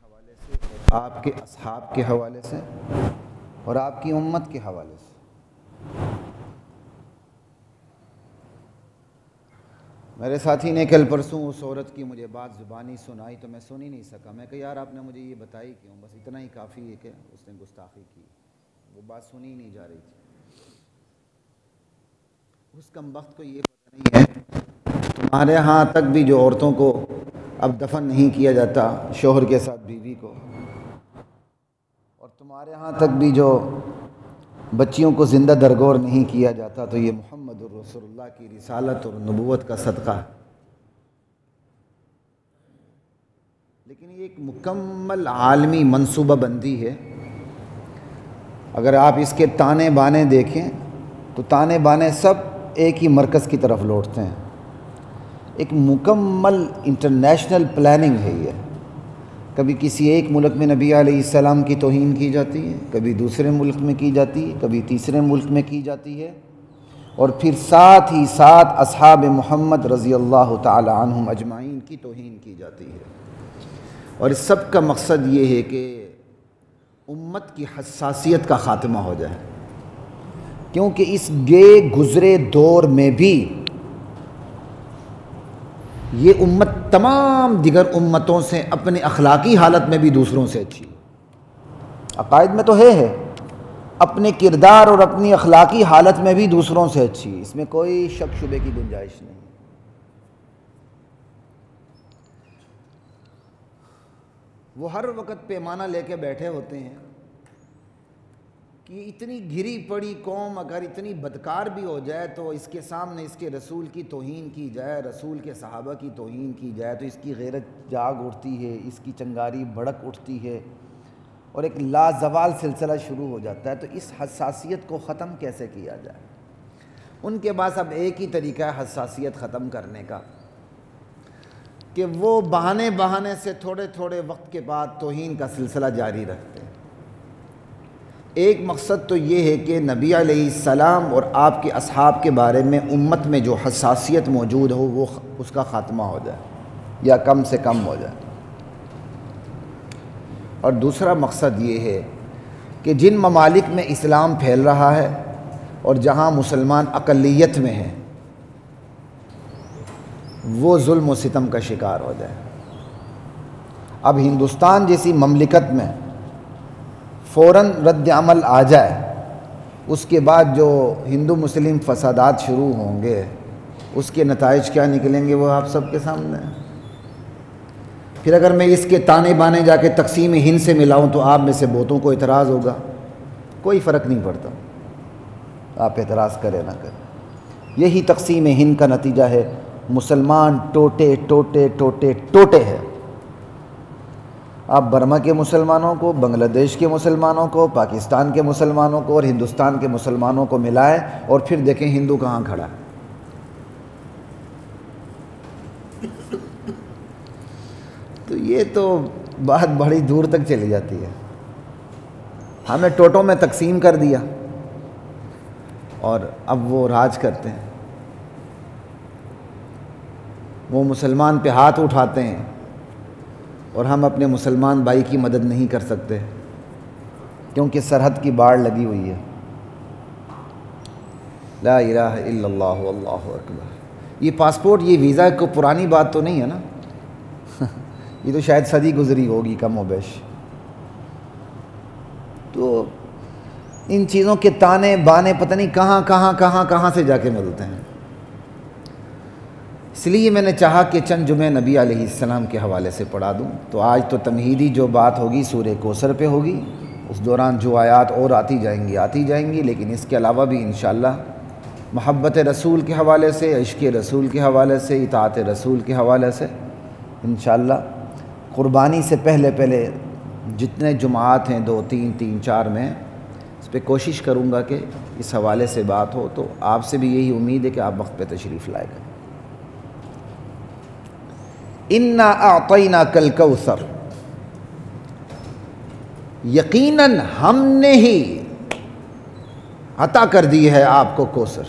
حوالے سے، آپ کے اصحاب کے حوالے سے اور آپ کی امت کے حوالے سے۔ میرے ساتھی نے کل پرسوں اس عورت کی مجھے بات زبانی سنائی تو میں سن ہی نہیں سکا۔ میں کہا یار آپ نے مجھے یہ بتائی کیوں؟ بس اتنا ہی کافی ہے کہ اس نے گستاخی کی، وہ بات سنی ہی نہیں جا رہی تھی۔ اس کمبخت کو یہ پتہ نہیں ہے تمہارے ہاں تک بھی جو عورتوں کو اب دفن نہیں کیا جاتا شوہر کے ساتھ بیوی کو، اور تمہارے ہاں تک بھی جو بچیوں کو زندہ درگور نہیں کیا جاتا، تو یہ محمد الرسول اللہ کی رسالت اور نبوت کا صدقہ ہے۔ لیکن یہ ایک مکمل عالمی منصوبہ بندی ہے۔ اگر آپ اس کے تانے بانے دیکھیں تو تانے بانے سب ایک ہی مرکز کی طرف لوٹتے ہیں۔ ایک مکمل انٹرنیشنل پلاننگ ہے یہ۔ کبھی کسی ایک ملک میں نبی علیہ السلام کی توہین کی جاتی ہے، کبھی دوسرے ملک میں کی جاتی ہے، کبھی تیسرے ملک میں کی جاتی ہے، اور پھر ساتھ ہی ساتھ اصحاب محمد رضی اللہ تعالی عنہم اجمعین کی توہین کی جاتی ہے۔ اور اس سب کا مقصد یہ ہے کہ امت کی حساسیت کا خاتمہ ہو جائے، کیونکہ اس گئے گزرے دور میں بھی یہ امت تمام دیگر امتوں سے اپنے اخلاقی حالت میں بھی دوسروں سے اچھی، عقائد میں تو ہے اپنے کردار اور اپنی اخلاقی حالت میں بھی دوسروں سے اچھی، اس میں کوئی شک شبے کی گنجائش نہیں۔ وہ ہر وقت پیمانہ لے کے بیٹھے ہوتے ہیں کہ اتنی گھری پڑی قوم اگر اتنی بدکار بھی ہو جائے تو اس کے سامنے اس کے رسول کی توہین کی جائے، رسول کے صحابہ کی توہین کی جائے تو اس کی غیرت جاگ اٹھتی ہے، اس کی چنگاری بھڑک اٹھتی ہے، اور ایک لازوال سلسلہ شروع ہو جاتا ہے۔ تو اس حساسیت کو ختم کیسے کیا جائے؟ ان کے پاس اب ایک ہی طریقہ ہے حساسیت ختم کرنے کا، کہ وہ بہانے سے تھوڑے تھوڑے وقت کے بعد توہین کا سلسلہ جاری رکھتے ہیں۔ ایک مقصد تو یہ ہے کہ نبی علیہ السلام اور آپ کے اصحاب کے بارے میں امت میں جو حساسیت موجود ہو وہ اس کا خاتمہ ہو جائے یا کم سے کم ہو جائے، اور دوسرا مقصد یہ ہے کہ جن ممالک میں اسلام پھیل رہا ہے اور جہاں مسلمان اقلیت میں ہیں وہ ظلم و ستم کا شکار ہو جائے۔ اب ہندوستان جیسی مملکت میں فوراً رد عمل آ جائے، اس کے بعد جو ہندو مسلم فسادات شروع ہوں گے اس کے نتائج کیا نکلیں گے وہ آپ سب کے سامنے ہیں۔ پھر اگر میں اس کے تانے بانے جا کے تقسیم ہند سے ملاؤں تو آپ میں سے بہتوں کو اعتراض ہوگا، کوئی فرق نہیں پڑتا، آپ اعتراض کریں نہ کریں۔ یہی تقسیم ہند کا نتیجہ ہے، مسلمان ٹوٹے ٹوٹے ٹوٹے ٹوٹے ہیں۔ آپ برما کے مسلمانوں کو، بنگلہ دیش کے مسلمانوں کو، پاکستان کے مسلمانوں کو اور ہندوستان کے مسلمانوں کو ملائیں اور پھر دیکھیں ہندو کہاں کھڑا ہے۔ تو یہ تو بات بڑی دور تک چلی جاتی ہے۔ ہمیں ٹوٹوں میں تقسیم کر دیا اور اب وہ راج کرتے ہیں، وہ مسلمان پہ ہاتھ اٹھاتے ہیں اور ہم اپنے مسلمان بھائی کی مدد نہیں کر سکتے کیونکہ سرحد کی باڑ لگی ہوئی ہے۔ لا الہ الا اللہ واللہ اکبر۔ یہ پاسپورٹ، یہ ویزا کو پرانی بات تو نہیں ہے نا، یہ تو شاید صدی گزری ہوگی کم و بیش۔ تو ان چیزوں کے تانے بانے پتہ نہیں کہاں سے جا کے ملتے ہیں۔ اس لیے میں نے چاہا کہ چند جمعے نبی علیہ السلام کے حوالے سے پڑھا دوں۔ تو آج تو تمہیدی جو بات ہوگی سورہ کوثر پہ ہوگی، اس دوران جو آیات اور آتی جائیں گی، لیکن اس کے علاوہ بھی انشاءاللہ محبت رسول کے حوالے سے، عشق رسول کے حوالے سے، اطاعت رسول کے حوالے سے انشاءاللہ قربانی سے پہلے جتنے جمعات ہیں 2 3 4 میں اس پہ کوشش کروں گا کہ اس حوالے سے بات ہو۔ تو آپ سے بھی یہی امید ہے کہ آپ وقت پہ تشریف لائے گا۔ انا اعطیناک الکوثر، یقیناً ہم نے ہی عطا کر دی ہے آپ کو کوثر۔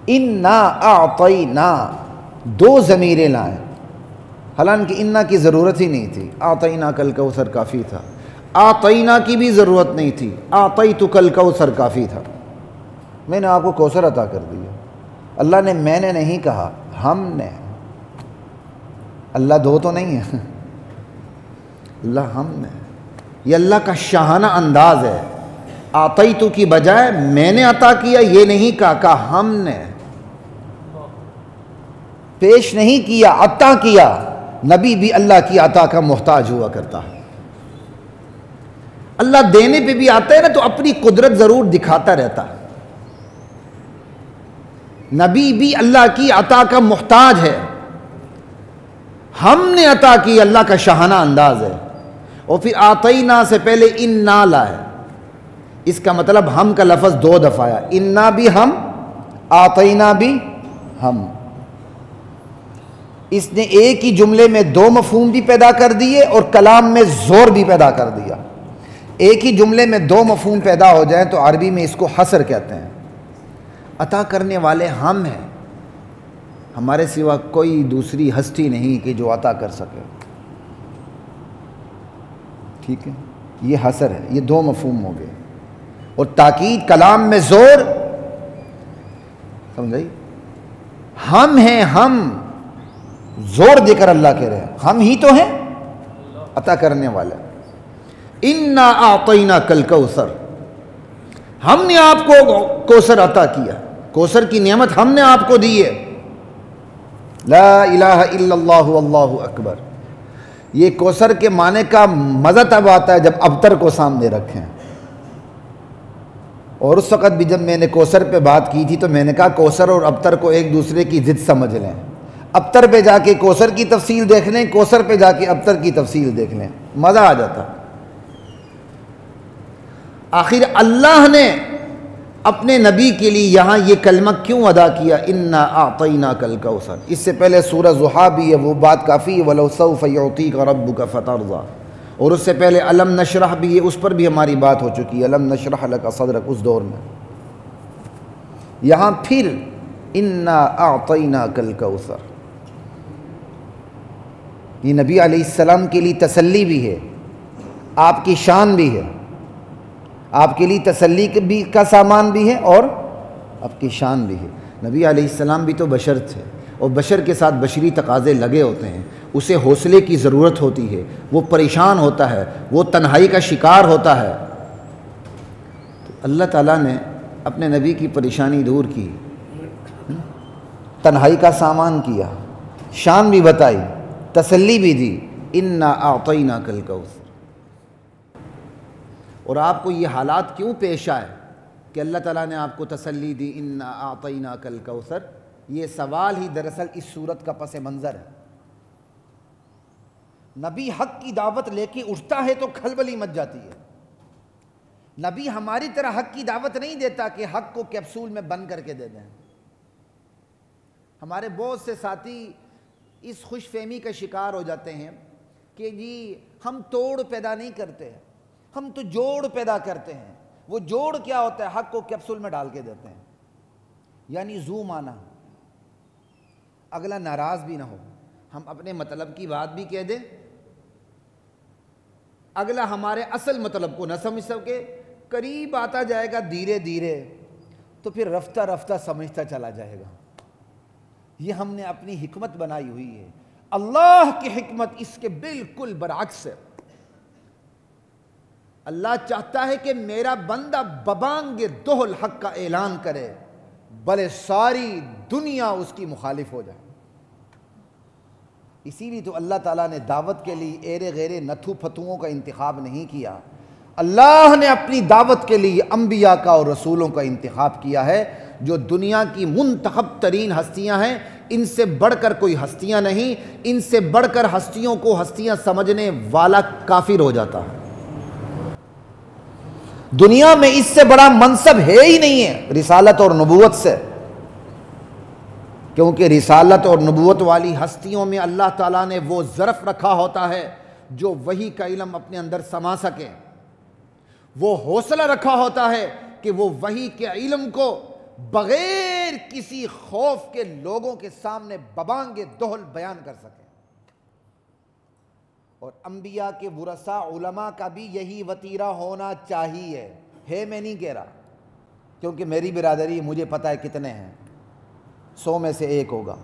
انا اعطینا، 2 ضمیریں لائیں، حالانکہ انا کی ضرورت ہی نہیں تھی، اعطیناک الکوثر کافی تھا، اعطینا کی بھی ضرورت نہیں تھی، اعطیتک الکوثر کافی تھا، میں نے آپ کو کوثر عطا کر دیا۔ اللہ نے میں نے نہیں کہا، ہم نے، اللہ دو تو نہیں ہے، اللہ ہم نے، یہ اللہ کا شاہانہ انداز ہے، اعطیتو کی بجائے میں نے عطا کیا یہ نہیں کہا ہم نے، پیش نہیں کیا، عطا کیا۔ نبی بھی اللہ کی عطا کا محتاج ہوا کرتا ہے، اللہ دینے پہ بھی آتا ہے نا تو اپنی قدرت ضرور دکھاتا رہتا ہے، نبی بھی اللہ کی عطا کا محتاج ہے، ہم نے عطا کی اللہ کا شاہانہ انداز ہے۔ اور پھر آتینا سے پہلے انا لائے، اس کا مطلب ہم کا لفظ دو دفعہ آیا، انا بھی ہم، آتینا بھی ہم، اس نے ایک ہی جملے میں دو مفہوم بھی پیدا کر دیے اور کلام میں زور بھی پیدا کر دیا۔ ایک ہی جملے میں دو مفہوم پیدا ہو جائیں تو عربی میں اس کو حصر کہتے ہیں۔ عطا کرنے والے ہم ہیں، ہمارے سوا کوئی دوسری ہستی نہیں کہ جو عطا کر سکے، ٹھیک ہے، یہ حصر ہے، یہ دو مفہوم ہو گئے۔ اور تاکید کلام میں زور، سمجھائی، ہم ہیں، ہم زور دے کر اللہ کہہ رہے ہیں ہم ہی تو ہیں عطا کرنے والا۔ انا اعطیناک الکوثر، ہم نے آپ کو کوثر عطا کیا، کوثر کی نعمت ہم نے آپ کو دی ہے۔ لا الہ الا اللہ واللہ اکبر، یہ کوثر کے معنی کا مزہ تب آتا ہے جب ابتر کو سامنے رکھیں۔ اور اس وقت بھی جب میں نے کوثر پہ بات کی تھی تو میں نے کہا کوثر اور ابتر کو ایک دوسرے کی ضد سمجھ لیں، ابتر پہ جا کے کوثر کی تفصیل دیکھ لیں، کوثر پہ جا کے ابتر کی تفصیل دیکھ لیں، مزہ آ جاتا۔ آخر اللہ نے اپنے نبی کے لیے یہاں یہ کلمہ کیوں ادا کیا، انا اعطیناک الکوثر؟ اس سے پہلے سورہ ضحیٰ بھی ہے، وہ بات کافی ہے، وَلَوْ سَوْفَ يُعْطِيكَ رَبُّكَ فَتَرْضَىٰ، اور اس سے پہلے الم نشرح بھی ہے، اس پر بھی ہماری بات ہو چکی ہے، الم نشرح لک صدرک، اس دور میں۔ یہاں پھر انا اعطیناک الکوثر، یہ نبی علیہ السلام کے لیے تسلی بھی ہے، آپ کی شان بھی ہے، آپ کے لیے تسلی بھی کا سامان بھی ہے اور آپ کی شان بھی ہے۔ نبی علیہ السلام بھی تو بشر تھے، اور بشر کے ساتھ بشری تقاضے لگے ہوتے ہیں، اسے حوصلے کی ضرورت ہوتی ہے، وہ پریشان ہوتا ہے، وہ تنہائی کا شکار ہوتا ہے، تو اللہ تعالیٰ نے اپنے نبی کی پریشانی دور کی، تنہائی کا سامان کیا، شان بھی بتائی، تسلی بھی دی، انا اعطیناک الکوثر۔ اور آپ کو یہ حالات کیوں پیش آئے کہ اللہ تعالیٰ نے آپ کو تسلی دی، انا اعطیناک الکوثر؟ یہ سوال ہی دراصل اس صورت کا پس منظر ہے۔ نبی حق کی دعوت لے کے اٹھتا ہے تو کھلبلی مچ جاتی ہے۔ نبی ہماری طرح حق کی دعوت نہیں دیتا کہ حق کو کیپسول میں بند کر کے دے دیں۔ ہمارے بہت سے ساتھی اس خوش فہمی کا شکار ہو جاتے ہیں کہ جی ہم توڑ پیدا نہیں کرتے، ہم تو جوڑ پیدا کرتے ہیں۔ وہ جوڑ کیا ہوتا ہے؟ حق کو کیپسول میں ڈال کے دیتے ہیں، یعنی زوم آنا، اگلا ناراض بھی نہ ہو، ہم اپنے مطلب کی بات بھی کہہ دیں، اگلا ہمارے اصل مطلب کو نہ سمجھ سکے، قریب آتا جائے گا دھیرے دھیرے، تو پھر رفتہ رفتہ سمجھتا چلا جائے گا۔ یہ ہم نے اپنی حکمت بنائی ہوئی ہے، اللہ کی حکمت اس کے بالکل برعکس ہے۔ اللہ چاہتا ہے کہ میرا بندہ ببانگ دہل حق کا اعلان کرے، بلے ساری دنیا اس کی مخالف ہو جائے۔ اسی لیے تو اللہ تعالیٰ نے دعوت کے لیے ایرے غیرے نتھو پھتوؤں کا انتخاب نہیں کیا، اللہ نے اپنی دعوت کے لیے انبیاء کا اور رسولوں کا انتخاب کیا ہے، جو دنیا کی منتخب ترین ہستیاں ہیں، ان سے بڑھ کر کوئی ہستیاں نہیں، ان سے بڑھ کر ہستیوں کو ہستیاں سمجھنے والا کافر ہو جاتا ہے۔ دنیا میں اس سے بڑا منصب ہے ہی نہیں ہے رسالت اور نبوت سے، کیونکہ رسالت اور نبوت والی ہستیوں میں اللہ تعالیٰ نے وہ ظرف رکھا ہوتا ہے جو وحی کا علم اپنے اندر سما سکے، وہ حوصلہ رکھا ہوتا ہے کہ وہ وحی کے علم کو بغیر کسی خوف کے لوگوں کے سامنے ببانگ دہل بیان کر سکے۔ اور انبیاء کے ورثاء علماء کا بھی یہی وتیرہ ہونا چاہیے. میں نہیں کہہ رہا، کیونکہ میری برادری مجھے پتہ ہے کتنے ہیں، 100 میں سے 1 ہوگا.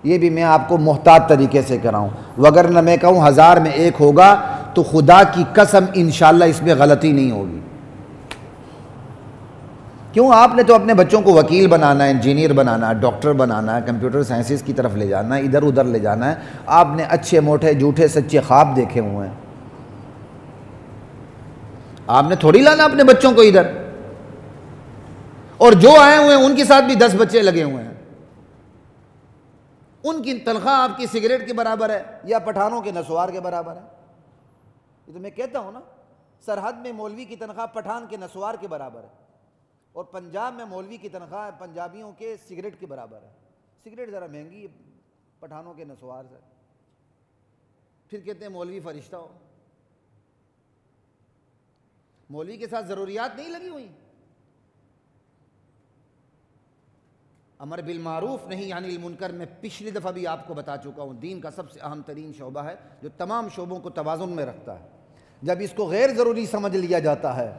یہ بھی میں آپ کو محتاط طریقے سے کراؤں، وگرنہ میں کہوں 1000 میں 1 ہوگا تو خدا کی قسم انشاءاللہ اس میں غلطی نہیں ہوگی. کیوں؟ آپ نے تو اپنے بچوں کو وکیل بنانا ہے، انجینئر بنانا ہے، ڈاکٹر بنانا ہے، کمپیوٹر سائنسز کی طرف لے جانا ہے، ادھر ادھر لے جانا ہے. آپ نے اچھے موٹے جھوٹے سچے خواب دیکھے ہوئے ہیں. آپ نے تھوڑی لانا اپنے بچوں کو ادھر. اور جو آئے ہوئے ہیں ان کے ساتھ بھی 10 بچے لگے ہوئے ہیں. ان کی تنخواہ آپ کی سگریٹ کے برابر ہے یا پٹھانوں کے نسوار کے برابر ہے. یہ تو میں کہتا ہوں نا، سرحد میں مولوی کی تنخواہ پٹھان کے نسوار کے برابر ہے، اور پنجاب میں مولوی کی تنخواہ پنجابیوں کے سگریٹ کے برابر ہے. سگریٹ ذرا مہنگی ہے پٹھانوں کے نسوار سے. پھر کہتے ہیں مولوی فرشتہ ہو. مولوی کے ساتھ ضروریات نہیں لگی ہوئی. امر بالمعروف نہیں عن المنکر میں پچھلی دفعہ بھی آپ کو بتا چکا ہوں، دین کا سب سے اہم ترین شعبہ ہے جو تمام شعبوں کو توازن میں رکھتا ہے. جب اس کو غیر ضروری سمجھ لیا جاتا ہے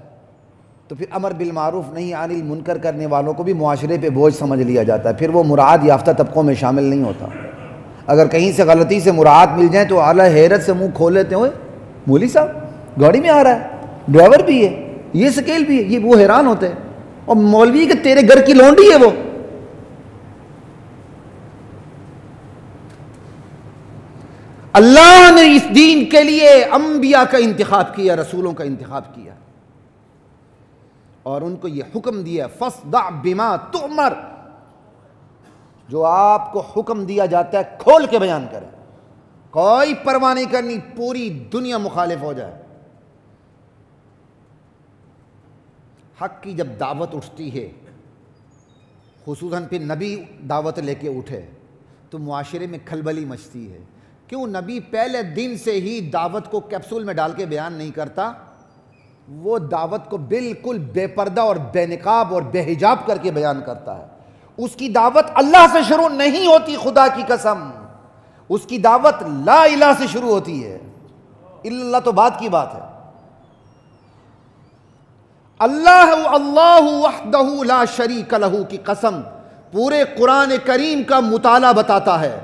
تو پھر امر بالمعروف نہیں عن المنکر کرنے والوں کو بھی معاشرے پہ بوجھ سمجھ لیا جاتا ہے. پھر وہ مراد یافتہ طبقوں میں شامل نہیں ہوتا. اگر کہیں سے غلطی سے مراد مل جائیں تو اعلیٰ حیرت سے منہ کھول لیتے ہوئے مولوی صاحب گاڑی میں آ رہا ہے، ڈرائیور بھی ہے، یہ سکیل بھی ہے. یہ وہ حیران ہوتے ہیں. اور مولوی کہ تیرے گھر کی لونڈی ہے وہ. اللہ نے اس دین کے لیے انبیاء کا انتخاب کیا، رسولوں کا انتخاب کیا، اور ان کو یہ حکم دیا فاصدع بما تؤمر. جو آپ کو حکم دیا جاتا ہے کھول کے بیان کریں، کوئی پرواہ نہیں کرنی پوری دنیا مخالف ہو جائے. حق کی جب دعوت اٹھتی ہے، خصوصاً پھر نبی دعوت لے کے اٹھے تو معاشرے میں کھلبلی مچتی ہے. کیوں؟ نبی پہلے دن سے ہی دعوت کو کیپسول میں ڈال کے بیان نہیں کرتا، وہ دعوت کو بالکل بے پردہ اور بے نقاب اور بے حجاب کر کے بیان کرتا ہے. اس کی دعوت اللہ سے شروع نہیں ہوتی، خدا کی قسم. اس کی دعوت لا الہ سے شروع ہوتی ہے. اللہ تو بات کی بات ہے. اللہ وحدہ لا شریک لہ کی قسم پورے قرآن کریم کا مطالعہ بتاتا ہے،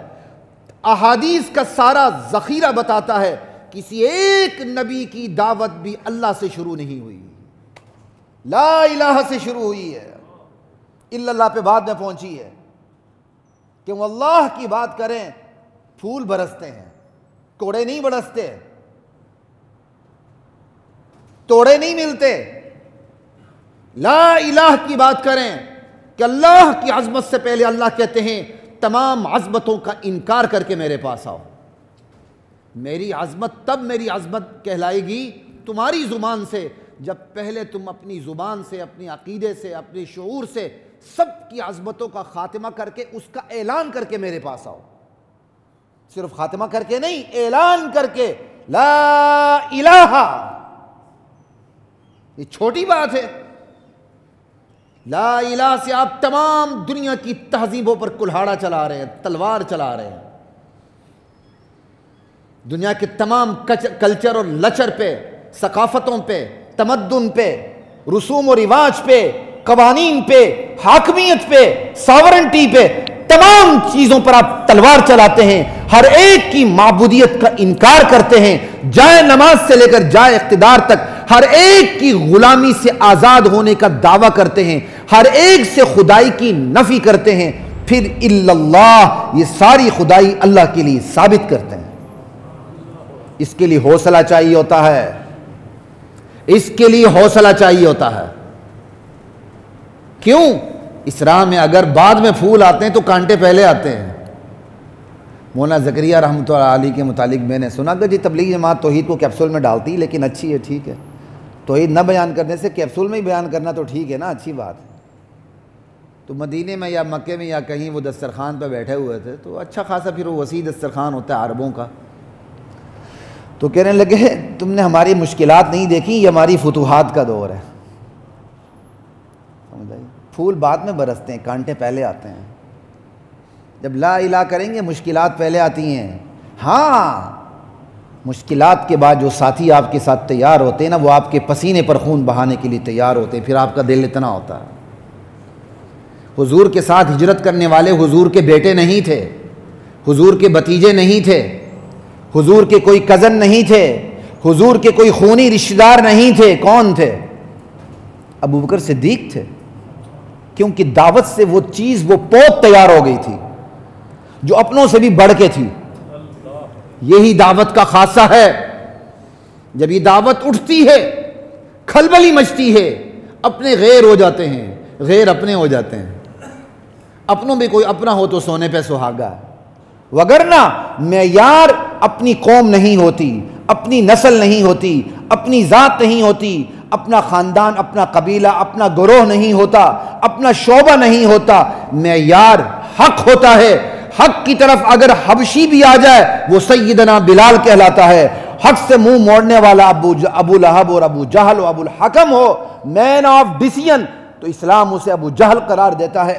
احادیث کا سارا ذخیرہ بتاتا ہے. کسی ایک نبی کی دعوت بھی اللہ سے شروع نہیں ہوئی، لا الہ سے شروع ہوئی ہے، الا اللہ پہ بعد میں پہنچی ہے. کہ وہ اللہ کی بات کریں پھول برستے ہیں، کوڑے نہیں برستے، توڑے نہیں ملتے. لا الہ کی بات کریں کہ اللہ کی عظمت سے پہلے اللہ کہتے ہیں تمام عظمتوں کا انکار کر کے میرے پاس آؤ. میری عظمت تب میری عظمت کہلائے گی تمہاری زبان سے جب پہلے تم اپنی زبان سے، اپنی عقیدے سے، اپنے شعور سے سب کی عظمتوں کا خاتمہ کر کے اس کا اعلان کر کے میرے پاس آؤ. صرف خاتمہ کر کے نہیں، اعلان کر کے لا الہ. یہ چھوٹی بات ہے. لا الہ سے آپ تمام دنیا کی تہذیبوں پر کلہاڑا چلا رہے ہیں، تلوار چلا رہے ہیں. دنیا کے تمام کلچر اور لچر پہ، ثقافتوں پہ، تمدن پہ، رسوم و رواج پہ، قوانین پہ، حاکمیت پہ، ساورنٹی پہ، تمام چیزوں پر آپ تلوار چلاتے ہیں. ہر ایک کی معبودیت کا انکار کرتے ہیں، جائے نماز سے لے کر جائے اقتدار تک ہر ایک کی غلامی سے آزاد ہونے کا دعویٰ کرتے ہیں، ہر ایک سے خدائی کی نفی کرتے ہیں. پھر الا اللہ، یہ ساری خدائی اللہ کے لیے ثابت کرتے ہیں. اس کے لیے حوصلہ چاہیے ہوتا ہے، اس کے لیے حوصلہ چاہیے ہوتا ہے. کیوں؟ اسراء میں اگر بعد میں پھول آتے ہیں تو کانٹے پہلے آتے ہیں. مولانا زکریا رحمۃ اللہ علیہ کے متعلق میں نے سنا کہ جی تبلیغ جماعت توحید کو کیپسول میں ڈالتی لیکن اچھی ہے، ٹھیک ہے، توحید نہ بیان کرنے سے کیپسول میں ہی بیان کرنا تو ٹھیک ہے نا، اچھی بات ہے. تو مدینے میں یا مکے میں یا کہیں وہ دسترخوان پہ بیٹھے ہوئے تھے تو اچھا خاصا پھر وہ وسیع دسترخوان ہوتا ہے عربوں کا. تو کہنے لگے تم نے ہماری مشکلات نہیں دیکھی، یہ ہماری فتوحات کا دور ہے. سمجھ آئی؟ پھول بعد میں برستے ہیں، کانٹے پہلے آتے ہیں. جب لا الہ کریں گے مشکلات پہلے آتی ہیں. ہاں مشکلات کے بعد جو ساتھی آپ کے ساتھ تیار ہوتے ہیں نا، وہ آپ کے پسینے پر خون بہانے کے لیے تیار ہوتے ہیں، پھر آپ کا دل اتنا ہوتا ہے۔ حضور کے ساتھ ہجرت کرنے والے حضور کے بیٹے نہیں تھے، حضور کے بھتیجے نہیں تھے، حضور کے کوئی کزن نہیں تھے، حضور کے کوئی خونی رشتہ دار نہیں تھے۔ کون تھے؟ ابو بکر صدیق تھے، کیونکہ دعوت سے وہ چیز، وہ پود تیار ہو گئی تھی جو اپنوں سے بھی بڑھ کے تھی۔ یہی دعوت کا خاصہ ہے، جب یہ دعوت اٹھتی ہے کھلبلی مچتی ہے، اپنے غیر ہو جاتے ہیں، غیر اپنے ہو جاتے ہیں۔ اپنوں میں کوئی اپنا ہو تو سونے پہ سہاگا، وگرنہ معیار اپنی قوم نہیں ہوتی، اپنی نسل نہیں ہوتی، اپنی ذات نہیں ہوتی، اپنا خاندان، اپنا قبیلہ، اپنا گروہ نہیں ہوتا، اپنا شعبہ نہیں ہوتا، معیار حق ہوتا ہے۔ حق کی طرف اگر حبشی بھی آ جائے وہ سیدنا بلال کہلاتا ہے۔ حق سے منہ موڑنے والا ابو لہب اور ابو جہل و ابو الحکم ہو، مین آف ڈیسیژن، تو اسلام اسے ابو جہل قرار دیتا ہے۔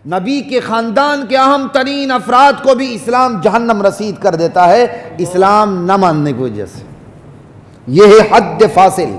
نبی کے خاندان کے اہم ترین افراد کو بھی اسلام جہنم رسید کر دیتا ہے، اسلام نہ ماننے کی وجہ سے۔ یہ ہے حد فاصل،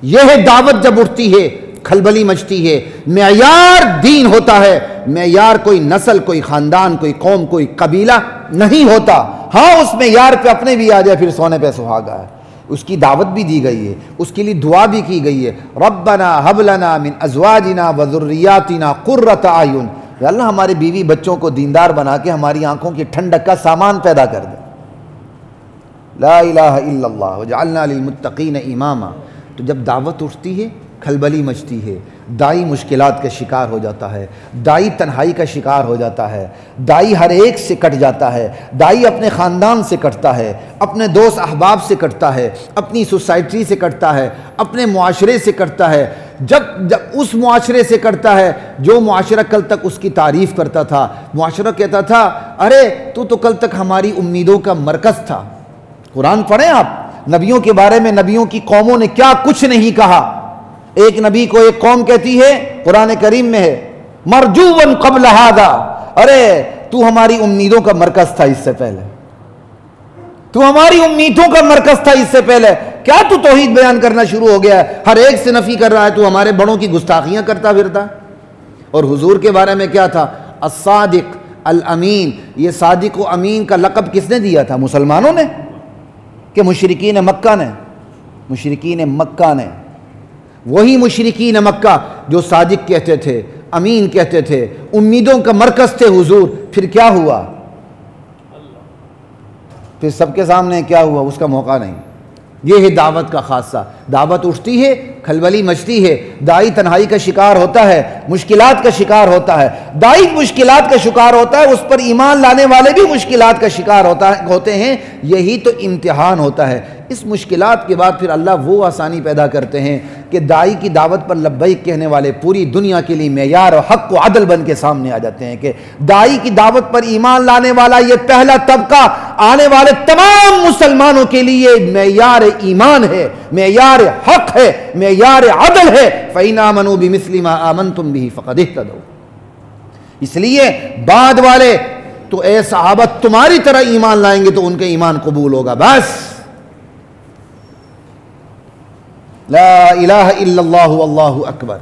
یہ ہے دعوت جب اٹھتی ہے کھلبلی مچتی ہے۔ معیار دین ہوتا ہے، معیار کوئی نسل، کوئی خاندان، کوئی قوم، کوئی قبیلہ نہیں ہوتا۔ ہاں اس معیار پہ اپنے بھی آ جائے پھر سونے پہ سہاگا ہے۔ اس کی دعوت بھی دی گئی ہے، اس کے لیے دعا بھی کی گئی ہے، ربنا ہب لنا من ازواجنا وذریاتنا قرۃ اعین، یا اللہ ہمارے بیوی بچوں کو دیندار بنا کے ہماری آنکھوں کی ٹھنڈک کا سامان پیدا کر دے۔ لا الہ الا اللہ وجعلنا للمتقین اماما۔ تو جب دعوت اٹھتی ہے کھلبلی مچتی ہے، دائی مشکلات کا شکار ہو جاتا ہے، دائی تنہائی کا شکار ہو جاتا ہے، دائی ہر ایک سے کٹ جاتا ہے، دائی اپنے خاندان سے کٹتا ہے، اپنے دوست احباب سے کٹتا ہے، اپنی سوسائٹی سے کٹتا ہے، اپنے معاشرے سے کٹتا ہے۔ جب اس معاشرے سے کٹتا ہے جو معاشرہ کل تک اس کی تعریف کرتا تھا، معاشرہ کہتا تھا ارے تو کل تک ہماری امیدوں کا مرکز تھا۔ قرآن پڑھیں آپ، نبیوں کے بارے میں نبیوں کی قوموں نے کیا کچھ نہیں کہا۔ ایک نبی کو ایک قوم کہتی ہے، قرآن کریم میں ہے، مرجوًا قبل ھذا، ارے تو ہماری امیدوں کا مرکز تھا اس سے پہلے، تو ہماری امیدوں کا مرکز تھا اس سے پہلے، کیا تو توحید بیان کرنا شروع ہو گیا ہے، ہر ایک سے نفی کر رہا ہے، تو ہمارے بڑوں کی گستاخیاں کرتا پھرتا۔ اور حضور کے بارے میں کیا تھا؟ الصادق الامین۔ یہ صادق و امین کا لقب کس نے دیا تھا؟ مسلمانوں نے کہ مشرکین مکہ نے؟ مشرکین مکہ نے، وہی مشرکین مکہ جو صادق کہتے تھے، امین کہتے تھے، امیدوں کا مرکز تھے حضور۔ پھر کیا ہوا؟ پھر سب کے سامنے کیا ہوا؟ اس کا موقع نہیں۔ یہ ہے دعوت کا خاصہ۔ دعوت اٹھتی ہے کھلبلی مچتی ہے، دائی تنہائی کا شکار ہوتا ہے، مشکلات کا شکار ہوتا ہے، دائی مشکلات کا شکار ہوتا ہے، اس پر ایمان لانے والے بھی مشکلات کا شکار ہوتے ہیں۔ یہی تو امتحان ہوتا ہے۔ اس مشکلات کے بعد پھر اللہ وہ آسانی پیدا کرتے ہیں کہ دائی کی دعوت پر لبیک کہنے والے پوری دنیا کے لیے معیار اور حق و عدل بن کے سامنے آ جاتے ہیں کہ دائی کی دعوت پر ایمان لانے والا یہ پہلا طبقہ آنے والے تمام مسلمانوں کے لیے معیار ایمان ہے، معیار حق ہے، معیار عدل ہے۔ فَإِنْ آمَنُوا بِمِثْلِ مَا آمَنْتُمْ بِهِ فَقَدِ اهْتَدَوْا۔ اس لیے بعد والے تو اے صحابہ تمہاری طرح ایمان لائیں گے تو ان کے ایمان قبول ہوگا۔ بس لا الہ الا اللہ واللہ اکبر۔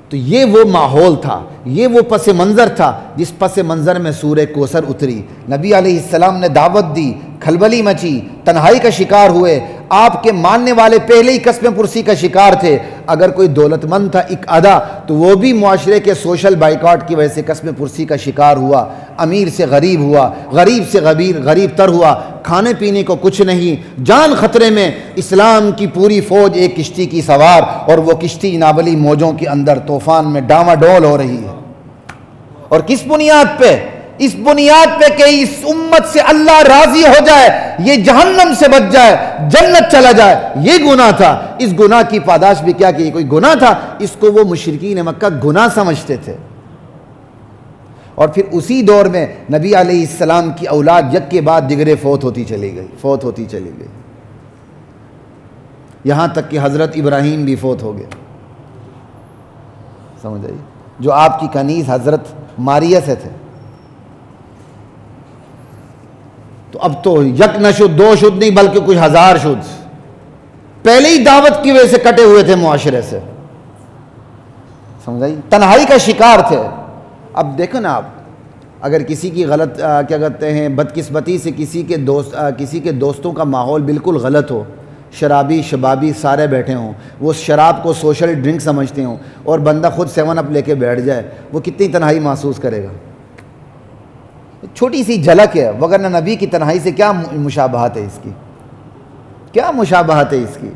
تو یہ وہ ماحول تھا، یہ وہ پس منظر تھا جس پس منظر میں سورہ کوثر اتری۔ نبی علیہ السلام نے دعوت دی، کھلبلی مچی، تنہائی کا شکار ہوئے۔ آپ کے ماننے والے پہلے ہی قسم پرسی کا شکار تھے۔ اگر کوئی دولت مند تھا ایک آدھا تو وہ بھی معاشرے کے سوشل بائیکاٹ کی وجہ سے قسم پرسی کا شکار ہوا، امیر سے غریب ہوا، غریب سے غریب تر ہوا، کھانے پینے کو کچھ نہیں، جان خطرے میں۔ اسلام کی پوری فوج ایک کشتی کی سوار، اور وہ کشتی نابلی موجوں کے اندر طوفان میں ڈاما ڈول ہو رہی ہے۔ اور کس بنیاد پہ؟ اس بنیاد پہ کہ اس امت سے اللہ راضی ہو جائے، یہ جہنم سے بچ جائے، جنت چلا جائے۔ یہ گناہ تھا۔ اس گناہ کی پاداش بھی کیا کہ یہ کوئی گناہ تھا، اس کو وہ مشرکین مکہ گناہ سمجھتے تھے۔ اور پھر اسی دور میں نبی علیہ السلام کی اولاد یک کے بعد دیگرے فوت ہوتی چلی گئی، یہاں تک کہ حضرت ابراہیم بھی فوت ہو گئے۔ سمجھ آئی؟ جو آپ کی کنیز حضرت ماریہ سے تھے۔ تو اب تو یک نہ شد دو شد نہیں بلکہ کچھ ہزار شد، پہلے ہی دعوت کی وجہ سے کٹے ہوئے تھے معاشرے سے، سمجھائی، تنہائی کا شکار تھے۔ اب دیکھو نا آپ، اگر کسی کی غلط کیا کہتے ہیں بدقسمتی سے کسی کے دوستوں کا ماحول بالکل غلط ہو، شرابی شبابی سارے بیٹھے ہوں، وہ اس شراب کو سوشل ڈرنک سمجھتے ہوں، اور بندہ خود 7 اپ لے کے بیٹھ جائے، وہ کتنی تنہائی محسوس کرے گا؟ چھوٹی سی جھلک ہے، وگرنہ نبی کی تنہائی سے کیا مشابہت ہے اس کی، کیا مشابہت ہے اس کی؟